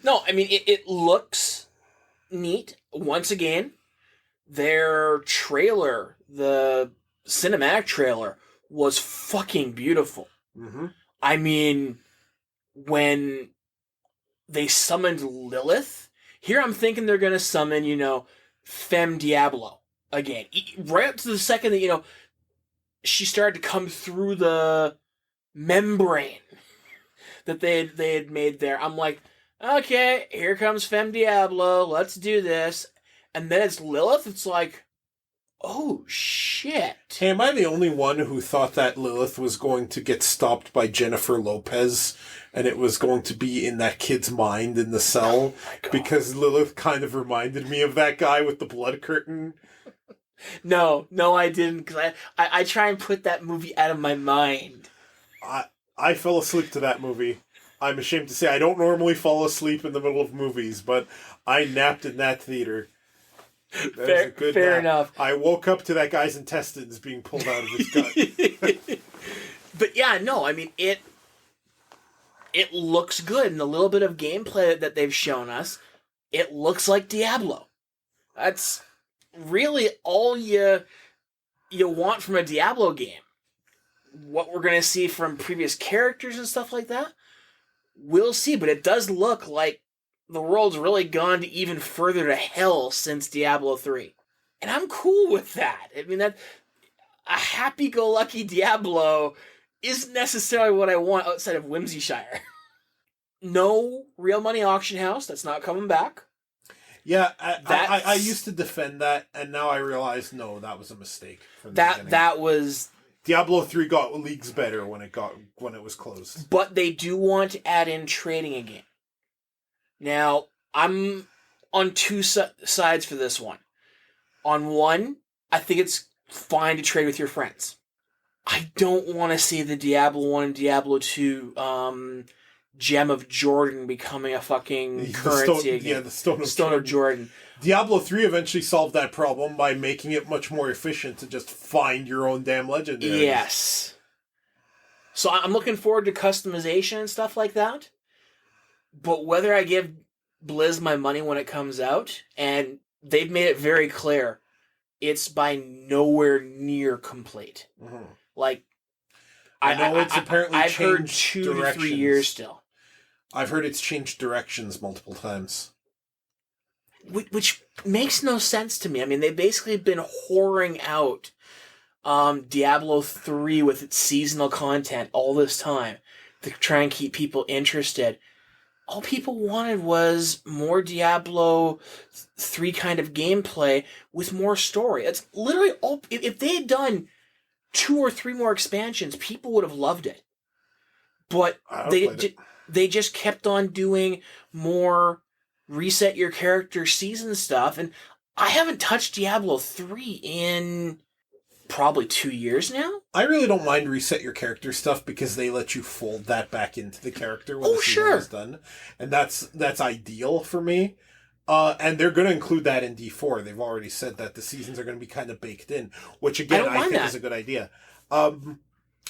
A: No, I mean, it looks neat. Once again, their trailer, the cinematic trailer, was fucking beautiful.
B: Mm-hmm.
A: I mean, when they summoned Lilith. Here I'm thinking they're going to summon, Femme Diablo again. Right up to the second that, she started to come through the membrane that they had made there. I'm like, okay, here comes Femme Diablo. Let's do this. And then it's Lilith. It's like, oh, shit.
B: Hey, am I the only one who thought that Lilith was going to get stopped by Jennifer Lopez and it was going to be in that kid's mind in the cell? Because Lilith kind of reminded me of that guy with the blood curtain.
A: No, I didn't, because I try and put that movie out of my mind.
B: I fell asleep to that movie. I'm ashamed to say I don't normally fall asleep in the middle of movies, but I napped in that theater.
A: Fair enough.
B: I woke up to that guy's intestines being pulled out of his gut.
A: But yeah, no, I mean, it looks good. And the little bit of gameplay that they've shown us, it looks like Diablo. That's really all you want from a Diablo game. What we're going to see from previous characters and stuff like that, we'll see. But it does look like the world's really gone to even further to hell since Diablo 3. And I'm cool with that. I mean, that a happy-go-lucky Diablo isn't necessarily what I want outside of Whimsyshire. No real money auction house. That's not coming back.
B: Yeah, I used to defend that, and now I realize, no, that was a mistake.
A: That was...
B: Diablo 3 got leagues better when it was closed.
A: But they do want to add in trading again. Now, I'm on two sides for this one. On one, I think it's fine to trade with your friends. I don't want to see the Diablo 1 and Diablo 2 Gem of Jordan becoming a fucking currency again.
B: Yeah, the Stone
A: of Jordan.
B: Diablo 3 eventually solved that problem by making it much more efficient to just find your own damn legendaries.
A: Yes. So I'm looking forward to customization and stuff like that. But whether I give Blizz my money when it comes out, and they've made it very clear, it's by nowhere near complete. Mm-hmm. Like,
B: I know it's apparently
A: I've heard
B: changed
A: 2 to 3 years still.
B: I've heard it's changed directions multiple times.
A: Which makes no sense to me. I mean, they've basically been whoring out Diablo 3 with its seasonal content all this time to try and keep people interested. All people wanted was more Diablo 3 kind of gameplay with more story. It's literally all... If they had done 2 or 3 more expansions, people would have loved it. But they just kept on doing more reset your character season stuff, and I haven't touched Diablo 3 in probably 2 years now.
B: I really don't mind reset your character stuff because they let you fold that back into the character when the season is done, and that's ideal for me. And they're going to include that in D4. They've already said that the seasons are going to be kind of baked in, which again I think is a good idea.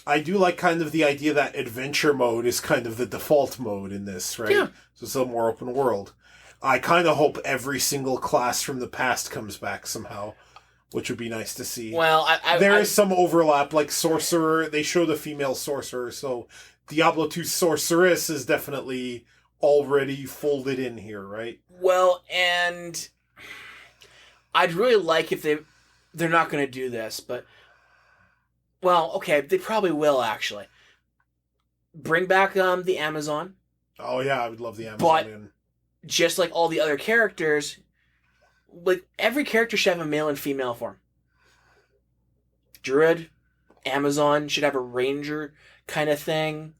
B: I do like kind of the idea that adventure mode is kind of the default mode in this, right? Yeah. So it's a little more open world. I kind of hope every single class from the past comes back somehow, which would be nice to see.
A: Well,
B: there is some overlap, like Sorcerer. They show the female Sorcerer, so Diablo 2 Sorceress is definitely already folded in here, right?
A: Well, and I'd really like if they're not going to do this, but... Well, okay, they probably will, actually. Bring back the Amazon.
B: Oh, yeah, I would love the Amazon.
A: But just like all the other characters, like every character should have a male and female form. Druid, Amazon should have a ranger kind of thing.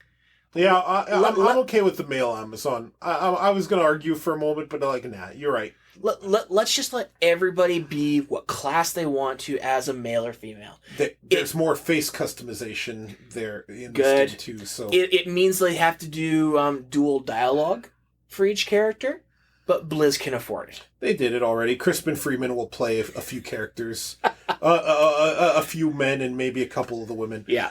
B: Yeah, I'm okay with the male Amazon. I was going to argue for a moment, but nah, you're right.
A: Let's just let everybody be what class they want to as a male or female.
B: There's more face customization there in this game too. So
A: it means they have to do dual dialogue for each character, but Blizz can afford it.
B: They did it already. Crispin Freeman will play a few characters, a few men, and maybe a couple of the women.
A: Yeah.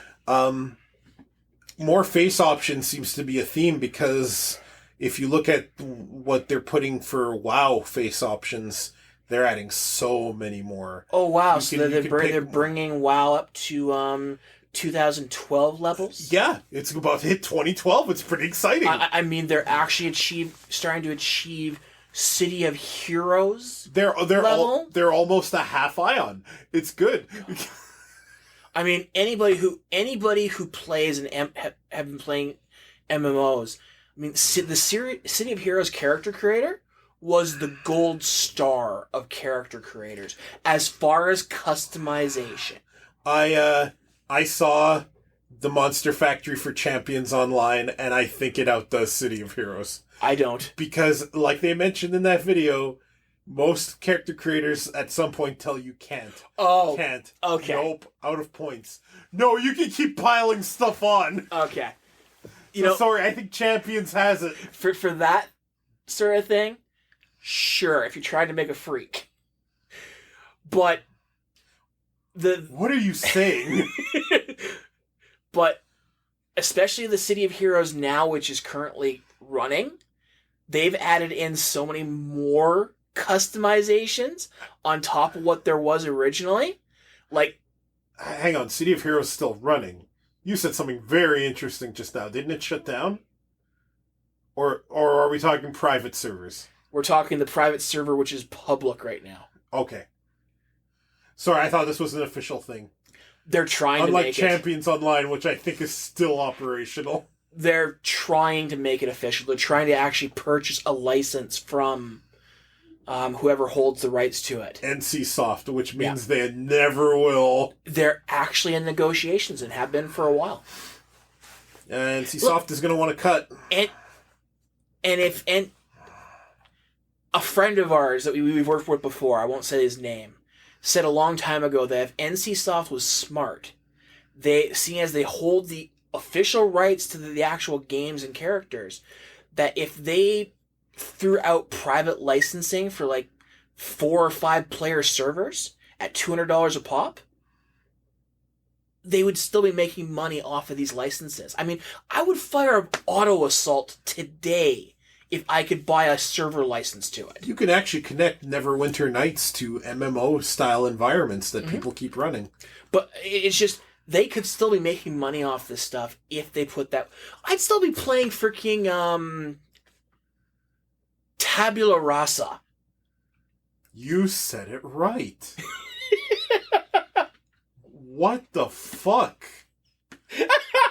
B: More face options seems to be a theme because if you look at what they're putting for WoW face options, they're adding so many more.
A: Oh wow! So they're bringing WoW up to 2012 levels.
B: Yeah, it's about to hit 2012. It's pretty exciting.
A: I mean, they're actually starting to achieve City of Heroes.
B: They're
A: level.
B: they're almost a half Ion. It's good.
A: I mean, anybody who plays and have been playing MMOs. I mean, the City of Heroes character creator was the gold star of character creators as far as customization.
B: I saw the Monster Factory for Champions online, and I think it outdoes City of Heroes.
A: I don't.
B: Because, like they mentioned in that video, most character creators at some point tell you can't.
A: Oh.
B: Can't.
A: Okay.
B: Nope. Out of points. No, you can keep piling stuff on.
A: Okay.
B: Sorry, I think Champions has it.
A: For that sort of thing, sure, if you're trying to make a freak. But
B: What are you saying?
A: But especially the City of Heroes now, which is currently running, they've added in so many more customizations on top of what there was originally. Like,
B: hang on, City of Heroes still running. You said something very interesting just now. Didn't it shut down? Or are we talking private servers?
A: We're talking the private server, which is public right now.
B: Okay. Sorry, I thought this was an official thing.
A: They're trying to make it.
B: Unlike Champions Online, which I think is still operational.
A: They're trying to make it official. They're trying to actually purchase a license from whoever holds the rights to it.
B: NC Soft, which means they never will.
A: They're actually in negotiations and have been for a while.
B: NC Soft is going to want to cut.
A: And a friend of ours that we've worked with before, I won't say his name, said a long time ago that if NC Soft was smart, seeing as they hold the official rights to the actual games and characters, that if they threw out private licensing for like 4 or 5 player servers at $200 a pop, they would still be making money off of these licenses. I mean, I would fire an Auto Assault today if I could buy a server license to it.
B: You can actually connect Neverwinter Nights to MMO-style environments that people keep running.
A: But it's just, they could still be making money off this stuff if they put that... I'd still be playing freaking Tabula Rasa.
B: You said it right. What the fuck?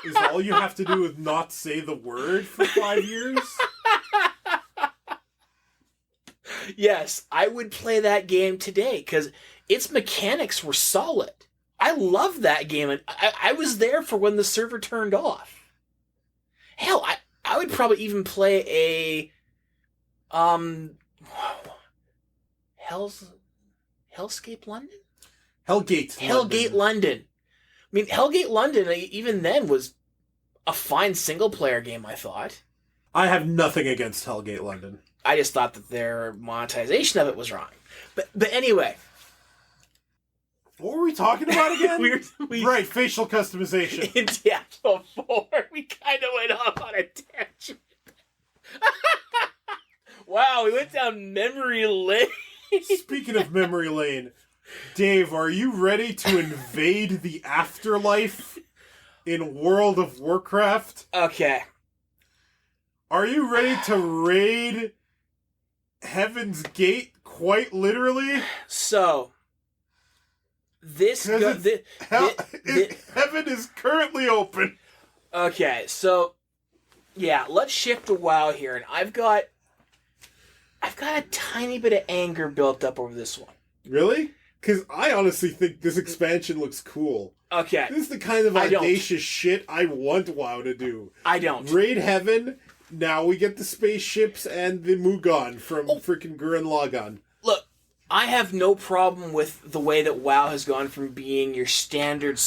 B: Is all you have to do is not say the word for 5 years?
A: Yes, I would play that game today because its mechanics were solid. I loved that game, and I was there for when the server turned off. Hell, I would probably even play a Hellscape London? Hellgate London. I mean, Hellgate London, even then, was a fine single-player game, I thought.
B: I have nothing against Hellgate London.
A: I just thought that their monetization of it was wrong. But anyway.
B: What were we talking about again? Right, facial customization.
A: In Diablo 4, we kind of went off on a tangent. Wow, we went down memory lane.
B: Speaking of memory lane, Dave, are you ready to invade the afterlife in World of Warcraft?
A: Okay.
B: Are you ready to raid Heaven's Gate, quite literally?
A: So,
B: Heaven is currently open.
A: Okay, so, yeah, let's shift to WoW here, and I've got a tiny bit of anger built up over this one.
B: Really? Because I honestly think this expansion looks cool.
A: Okay.
B: This is the kind of audacious shit I want WoW to do.
A: I don't.
B: Raid Heaven, now we get the spaceships and the Mugon from freaking Gurren Lagann.
A: Look, I have no problem with the way that WoW has gone from being your standard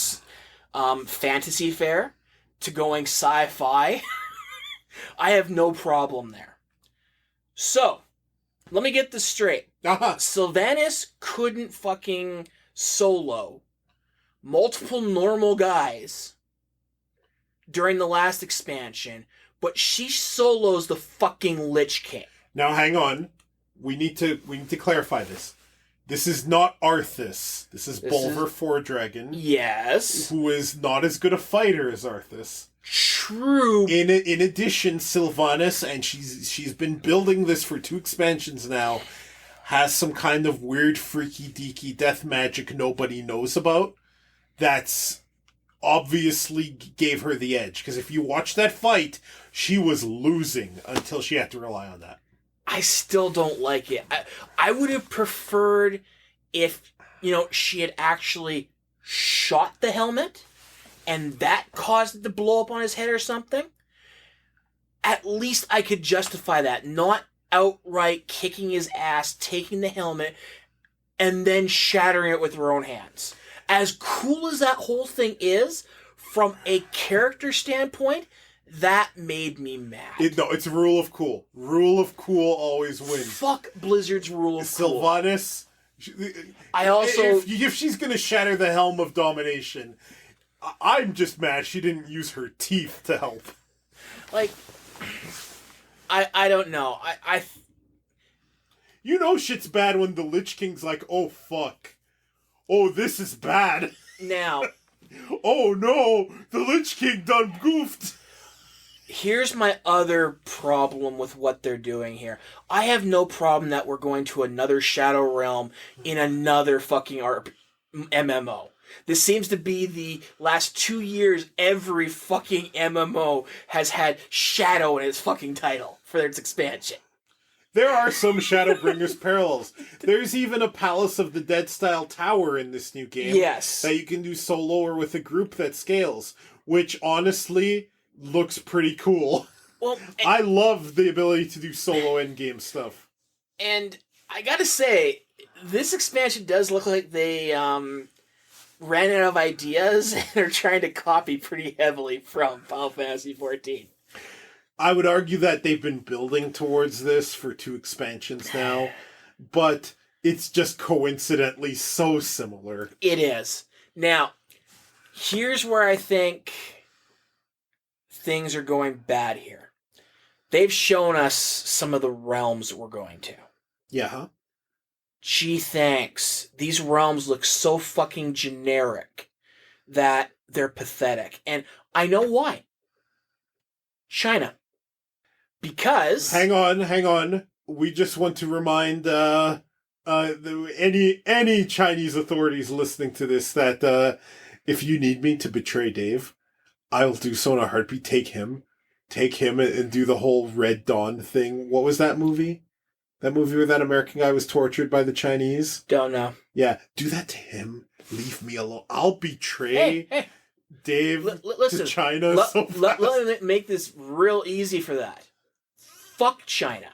A: fantasy fare to going sci-fi. I have no problem there. So, let me get this straight. Sylvanas couldn't fucking solo multiple normal guys during the last expansion, but she solos the fucking Lich King.
B: Now hang on. We need to clarify this. This is not Arthas. This is Bulver Fordragon.
A: Yes.
B: Who is not as good a fighter as Arthas.
A: True.
B: In addition, Sylvanas, and she's been building this for 2 expansions now, has some kind of weird, freaky deaky death magic nobody knows about. That's obviously gave her the edge. Because if you watch that fight, she was losing until she had to rely on that.
A: I still don't like it. I would have preferred if, she had actually shot the helmet and that caused it to blow up on his head or something. At least I could justify that. Not outright kicking his ass, taking the helmet, and then shattering it with her own hands. As cool as that whole thing is, from a character standpoint, that made me mad.
B: It's rule of cool. Rule of cool always wins.
A: Fuck Blizzard's rule of cool.
B: Sylvanas.
A: I also...
B: If she's going to shatter the Helm of Domination, I'm just mad she didn't use her teeth to help.
A: Like, I don't know.
B: You know shit's bad when the Lich King's like, oh fuck. Oh, this is bad.
A: Now...
B: oh no, the Lich King done goofed.
A: Here's my other problem with what they're doing here. I have no problem that we're going to another Shadow Realm in another fucking MMO. This seems to be the last 2 years every fucking MMO has had Shadow in its fucking title for its expansion.
B: There are some Shadowbringers parallels. There's even a Palace of the Dead style tower in this new game.
A: Yes.
B: That you can do solo or with a group that scales, which honestly looks pretty cool.
A: Well,
B: I love the ability to do solo endgame stuff.
A: And I gotta say, this expansion does look like they ran out of ideas and are trying to copy pretty heavily from Final Fantasy XIV.
B: I would argue that they've been building towards this for 2 expansions now, but it's just coincidentally so similar.
A: It is. Now, here's where I think things are going bad here. They've shown us some of the realms that we're going to.
B: Yeah, huh?
A: Gee, thanks. These realms look so fucking generic that they're pathetic. And I know why. China. Because...
B: Hang on. We just want to remind any Chinese authorities listening to this that if you need me to betray Dave, I'll do so in a heartbeat. Take him and do the whole Red Dawn thing. What was that movie? That movie where that American guy was tortured by the Chinese?
A: Don't know.
B: Yeah, do that to him. Leave me alone. I'll betray Dave
A: listen,
B: to China
A: let me make this real easy for that. Fuck China.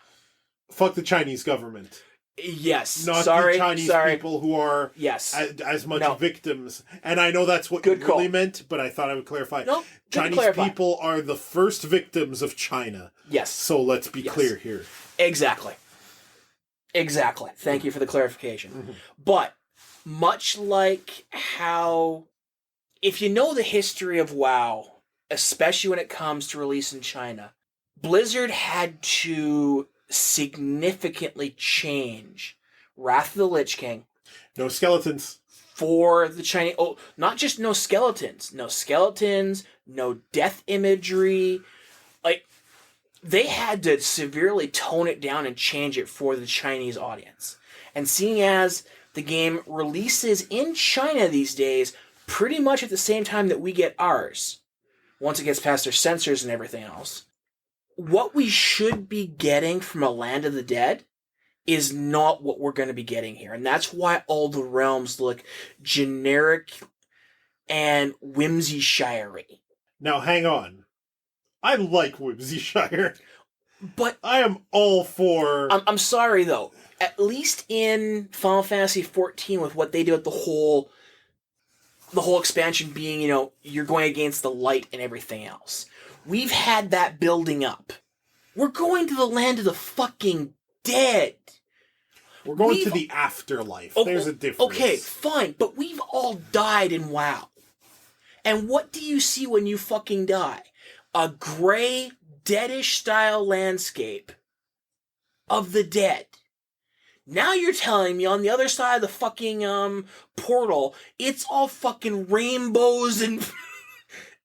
B: Fuck the Chinese government.
A: Yes.
B: Not the Chinese people who are as much victims. And I know that's what you really meant, but I thought I would clarify.
A: No,
B: Chinese people are the first victims of China.
A: Yes.
B: So let's be clear here.
A: Exactly. Thank you for the clarification. Mm-hmm. But much like how, if you know the history of WoW, especially when it comes to release in China, Blizzard had to significantly change Wrath of the Lich King.
B: No skeletons.
A: For the Chinese... Oh, not just no skeletons. No skeletons, no death imagery. Like, they had to severely tone it down and change it for the Chinese audience. And seeing as the game releases in China these days pretty much at the same time that we get ours, once it gets past their censors and everything else, what we should be getting from a Land of the Dead is not what we're going to be getting here. And that's why all the realms look generic and whimsy-shire-y.
B: Now, hang on. I like Whimsyshire.
A: But
B: I am all for...
A: I'm sorry, though. At least in Final Fantasy XIV, with what they do with the whole expansion being, you're going against the light and everything else. We've had that building up. We're going to the land of the fucking dead.
B: We're going to the afterlife. There's a difference.
A: Okay, fine. But we've all died in WoW. And what do you see when you fucking die? A gray, deadish style landscape of the dead. Now you're telling me on the other side of the fucking portal, it's all fucking rainbows and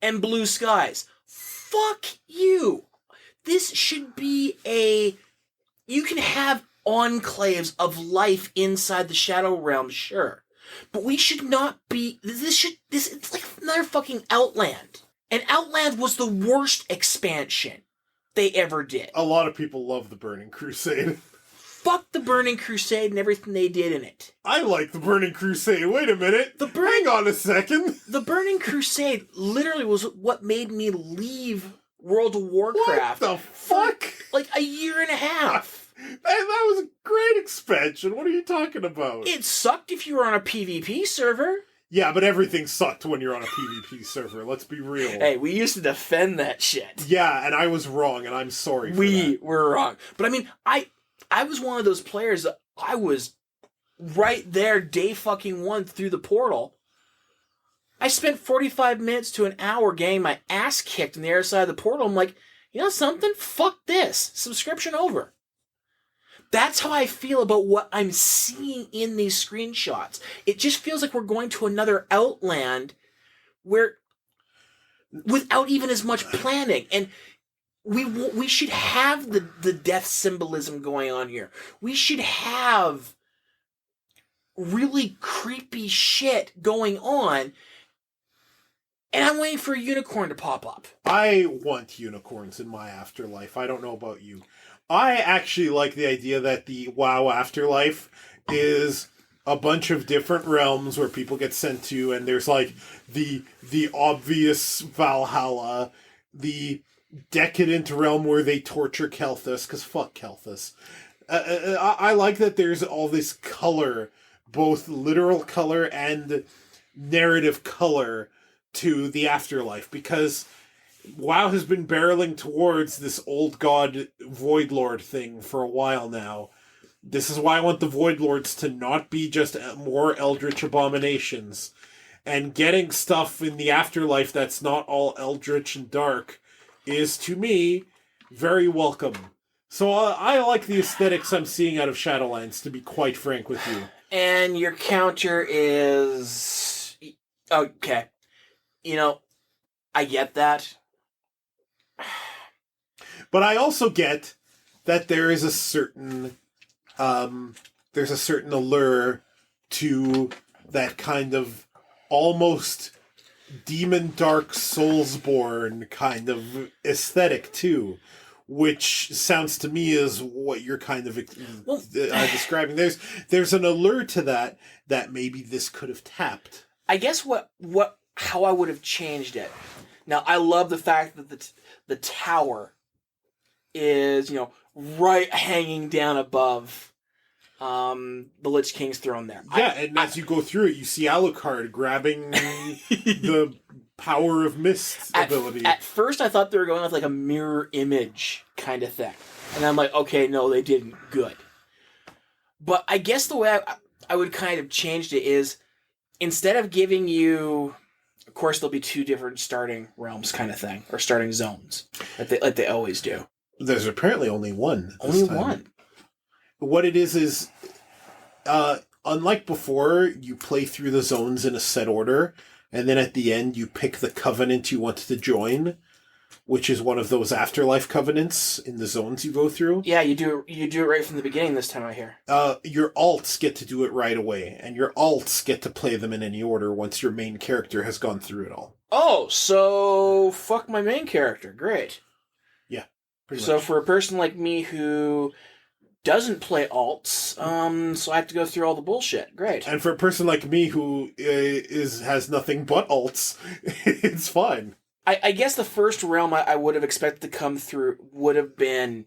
A: and blue skies. Fuck you. This should be you can have enclaves of life inside the Shadow Realm, sure. But we should not be it's like another fucking Outland. And Outland was the worst expansion they ever did.
B: A lot of people love the Burning Crusade.
A: Fuck the Burning Crusade and everything they did in it.
B: I like the Burning Crusade. Wait a minute. Hang on a second.
A: The Burning Crusade literally was what made me leave World of Warcraft.
B: What the fuck?
A: Like a year and a half.
B: That was a great expansion. What are you talking about?
A: It sucked if you were on a PvP server.
B: Yeah, but everything sucked when you're on a PvP server. Let's be real.
A: Hey, we used to defend that shit.
B: Yeah, and I was wrong, and I'm sorry for
A: We
B: that.
A: were wrong. But I mean, I was one of those players that I was right there day fucking one through the portal. I spent 45 minutes to an hour getting my ass kicked on the other side of the portal. I'm like, you know something? Fuck this. Subscription over. That's how I feel about what I'm seeing in these screenshots. It just feels like we're going to another Outland where, without even as much planning, and we should have the death symbolism going on here. We should have really creepy shit going on, and I'm waiting for a unicorn to pop up.
B: I want unicorns in my afterlife. I don't know about you. I actually like the idea that the WoW afterlife is a bunch of different realms where people get sent to, and there's like the obvious Valhalla, the decadent realm where they torture Kelthus, because fuck Kelthus. I like that there's all this color, both literal color and narrative color to the afterlife, because WoW has been barreling towards this old god Void Lord thing for a while now. This is why I want the Void Lords to not be just more eldritch abominations. And getting stuff in the afterlife that's not all eldritch and dark is, to me, very welcome. So I like the aesthetics I'm seeing out of Shadowlands, to be quite frank with you.
A: And your counter is... Okay. You know, I get that.
B: But I also get that there is a certain allure to that kind of almost demon dark Soulsborne kind of aesthetic too, which sounds to me as what you're kind of describing. There's an allure to that maybe this could have tapped.
A: I guess how I would have changed it. Now, I love the fact that the tower is, right hanging down above the Lich King's throne there.
B: Yeah, and as you go through it, you see Alucard grabbing the Power of Mist ability.
A: At first, I thought they were going with like a mirror image kind of thing. And I'm like, okay, no, they didn't. Good. But I guess the way I would kind of changed it is, instead of giving you... Of course, there'll be two different starting realms kind of thing, or starting zones, like they always do.
B: There's apparently only one.
A: Only one.
B: What it is, unlike before, you play through the zones in a set order, and then at the end you pick the covenant you want to join, which is one of those afterlife covenants in the zones you go through.
A: Yeah, you do it right from the beginning this time, I hear.
B: Your alts get to do it right away, and your alts get to play them in any order once your main character has gone through it all.
A: Oh, so fuck my main character. Great.
B: Yeah, pretty
A: so
B: much.
A: For a person like me who doesn't play alts, so I have to go through all the bullshit. Great.
B: And for a person like me who has nothing but alts, it's fine.
A: I guess the first realm I would have expected to come through would have been,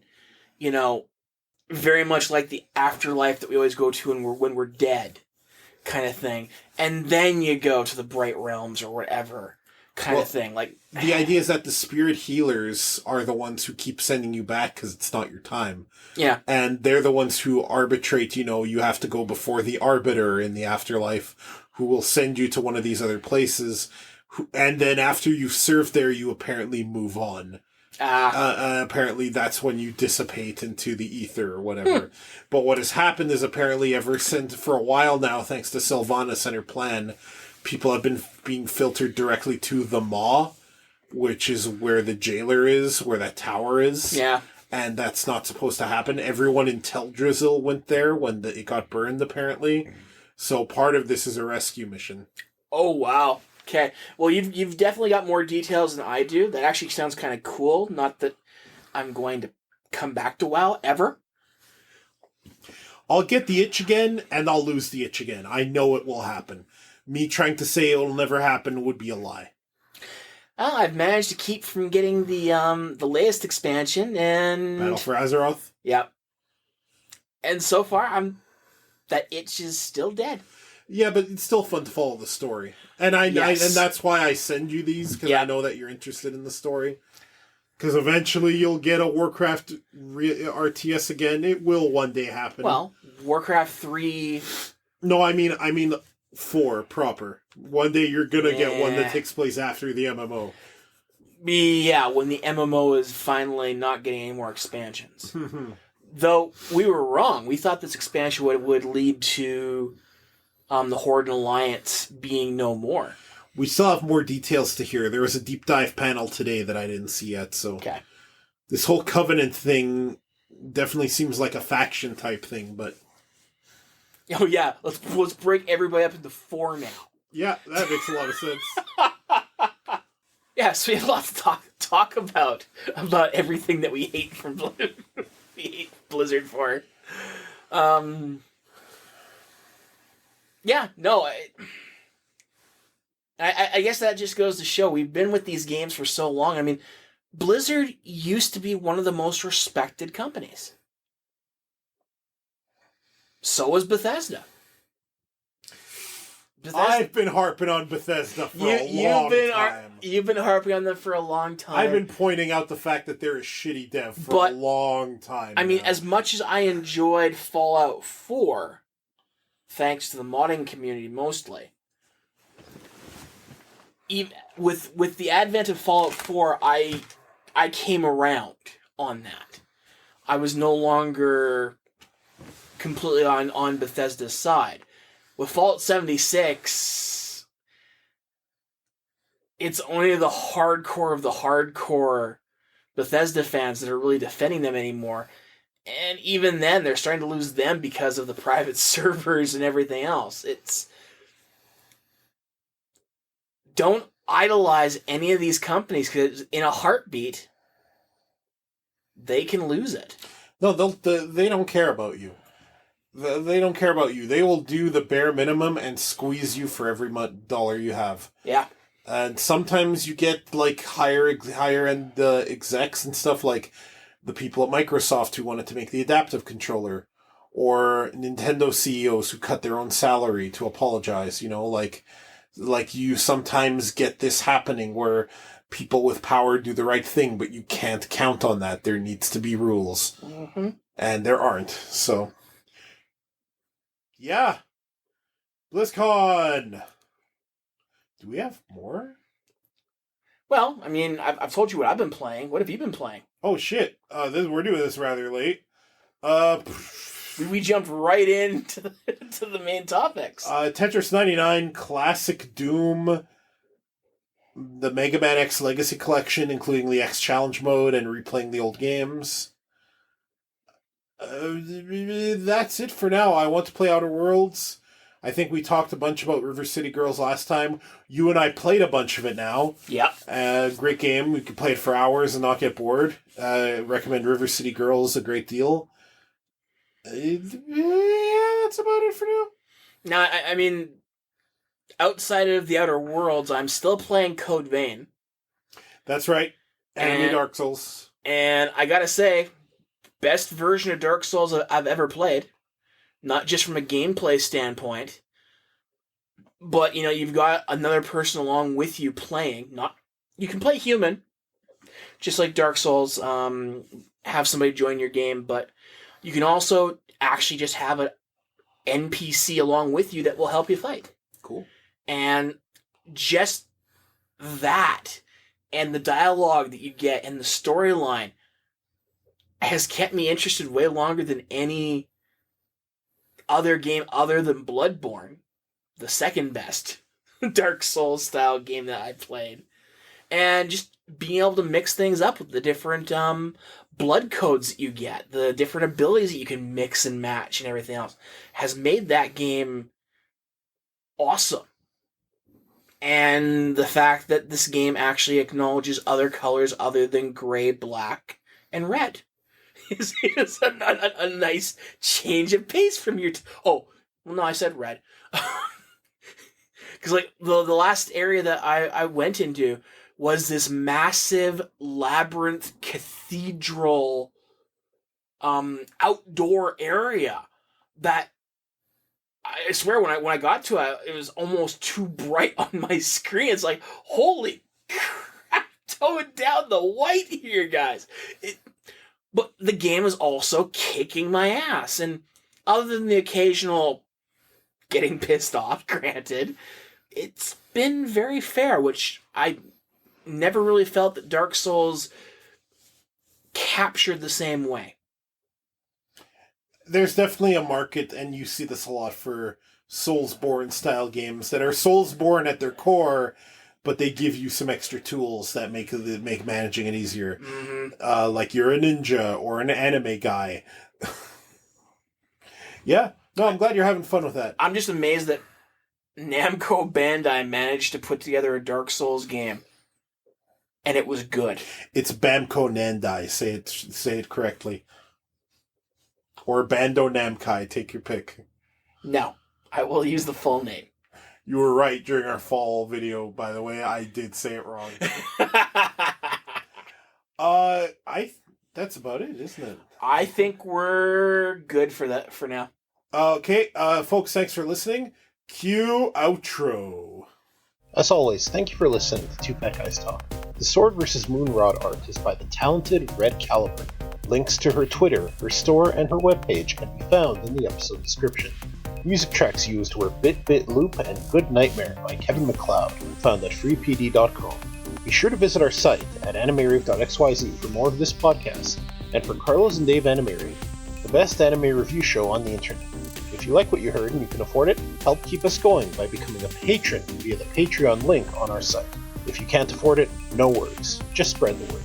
A: very much like the afterlife that we always go to when we're dead, kind of thing. And then you go to the bright realms or whatever kind of thing. Like
B: the idea is that the spirit healers are the ones who keep sending you back because it's not your time.
A: Yeah.
B: And they're the ones who arbitrate, you have to go before the arbiter in the afterlife, who will send you to one of these other places. And then after you've served there, you apparently move on. Apparently that's when you dissipate into the ether or whatever. But what has happened is apparently ever since, for a while now, thanks to Sylvanas and her plan, people have been being filtered directly to the Maw, which is where the jailer is, where that tower is.
A: Yeah.
B: And that's not supposed to happen. Everyone in Teldrassil went there when it got burned, apparently. So part of this is a rescue mission.
A: Oh, wow. Okay. Well, you've definitely got more details than I do. That actually sounds kind of cool. Not that I'm going to come back to WoW ever.
B: I'll get the itch again, and I'll lose the itch again. I know it will happen. Me trying to say it will never happen would be a lie.
A: I've managed to keep from getting the latest expansion, and
B: Battle for Azeroth?
A: Yep. And so far, that itch is still dead.
B: Yeah, but it's still fun to follow the story. And and that's why I send you these, because I know that you're interested in the story. Because eventually you'll get a Warcraft RTS again. It will one day happen.
A: Well, Warcraft 3...
B: No, I mean 4 proper. One day you're going to get one that takes place after the MMO.
A: Yeah, when the MMO is finally not getting any more expansions. Though, we were wrong. We thought this expansion would lead to the Horde and Alliance being no more.
B: We still have more details to hear. There was a deep dive panel today that I didn't see yet, so...
A: Okay.
B: This whole Covenant thing definitely seems like a faction type thing, but...
A: Oh yeah, let's break everybody up into 4 now.
B: Yeah, that makes a lot of sense.
A: Yeah, so we have lots to talk about everything that we hate from Blizzard for. Yeah, no, I guess that just goes to show we've been with these games for so long. I mean, Blizzard used to be one of the most respected companies. So was Bethesda.
B: I've been harping on Bethesda for a long time.
A: You've been harping on them for a long time.
B: I've been pointing out the fact that they're a shitty dev for a long time.
A: I mean, as much as I enjoyed Fallout 4, thanks to the modding community mostly, even with the advent of Fallout 4, I came around on that. I was no longer completely on Bethesda's side. With Fallout 76, it's only the hardcore of the hardcore Bethesda fans that are really defending them anymore. And even then, they're starting to lose them because of the private servers and everything else. Don't idolize any of these companies, because in a heartbeat, they can lose it.
B: No, they don't care about you. They don't care about you. They will do the bare minimum and squeeze you for every dollar you have.
A: Yeah.
B: And sometimes you get like higher end execs and stuff, like the people at Microsoft who wanted to make the adaptive controller, or Nintendo CEOs who cut their own salary to apologize. You know, like you sometimes get this happening where people with power do the right thing, but you can't count on that. There needs to be rules.
A: Mm-hmm.
B: And there aren't. So, yeah. BlizzCon! Do we have more?
A: Well, I mean, I've told you what I've been playing. What have you been playing?
B: Oh, shit. We're doing this rather late.
A: We jumped right into the main topics.
B: Tetris 99, Classic Doom, the Mega Man X Legacy Collection, including the X Challenge mode and replaying the old games. That's it for now. I want to play Outer Worlds. I think we talked a bunch about River City Girls last time. You and I played a bunch of it now.
A: Yep.
B: Great game. We could play it for hours and not get bored. Recommend River City Girls a great deal. Yeah, that's about it for now.
A: Now, I mean, outside of the Outer Worlds, I'm still playing Code Vein.
B: That's right. And Dark Souls.
A: And I gotta say, best version of Dark Souls I've ever played. Not just from a gameplay standpoint, but, you know, you've got another person along with you playing. You can play human, just like Dark Souls, have somebody join your game, but you can also actually just have an NPC along with you that will help you fight.
B: Cool.
A: And just that and the dialogue that you get and the storyline has kept me interested way longer than any other game other than Bloodborne, the second best Dark Souls style game that I played. And just being able to mix things up with the different blood codes that you get, the different abilities that you can mix and match and everything else, has made that game awesome. And the fact that this game actually acknowledges other colors other than gray, black, and red is a nice change of pace from your... I said red. Because like the last area that I went into was this massive labyrinth cathedral outdoor area that I swear when I got to it, it was almost too bright on my screen. It's like, holy crap, tone down the white here, guys. But the game is also kicking my ass. And other than the occasional getting pissed off, granted, it's been very fair, which I never really felt that Dark Souls captured the same way.
B: There's definitely a market, and you see this a lot for Soulsborne style games that are Soulsborne at their core, but they give you some extra tools that make managing it easier. Mm-hmm. Like you're a ninja or an anime guy. Yeah. No, I'm glad you're having fun with that.
A: I'm just amazed that Namco Bandai managed to put together a Dark Souls game, and it was good.
B: It's Bamco Nandai. Say it correctly. Or Bando Namkai. Take your pick. No,
A: I will use the full name.
B: You were right during our fall video, by the way. I did say it wrong. That's about it, isn't it?
A: I think we're good for that for now.
B: Okay, folks, thanks for listening. Cue outro.
C: As always, thank you for listening to Two Fat Guys Talk. The Sword vs. Moonrod art is by the talented Red Caliber. Links to her Twitter, her store, and her webpage can be found in the episode description. Music tracks used were Bit Bit Loop and Good Nightmare by Kevin MacLeod, found at freepd.com. Be sure to visit our site at animerave.xyz for more of this podcast, and for Carlos and Dave Animerave, the best anime review show on the internet. If you like what you heard and you can afford it, help keep us going by becoming a patron via the Patreon link on our site. If you can't afford it, no worries. Just spread the word.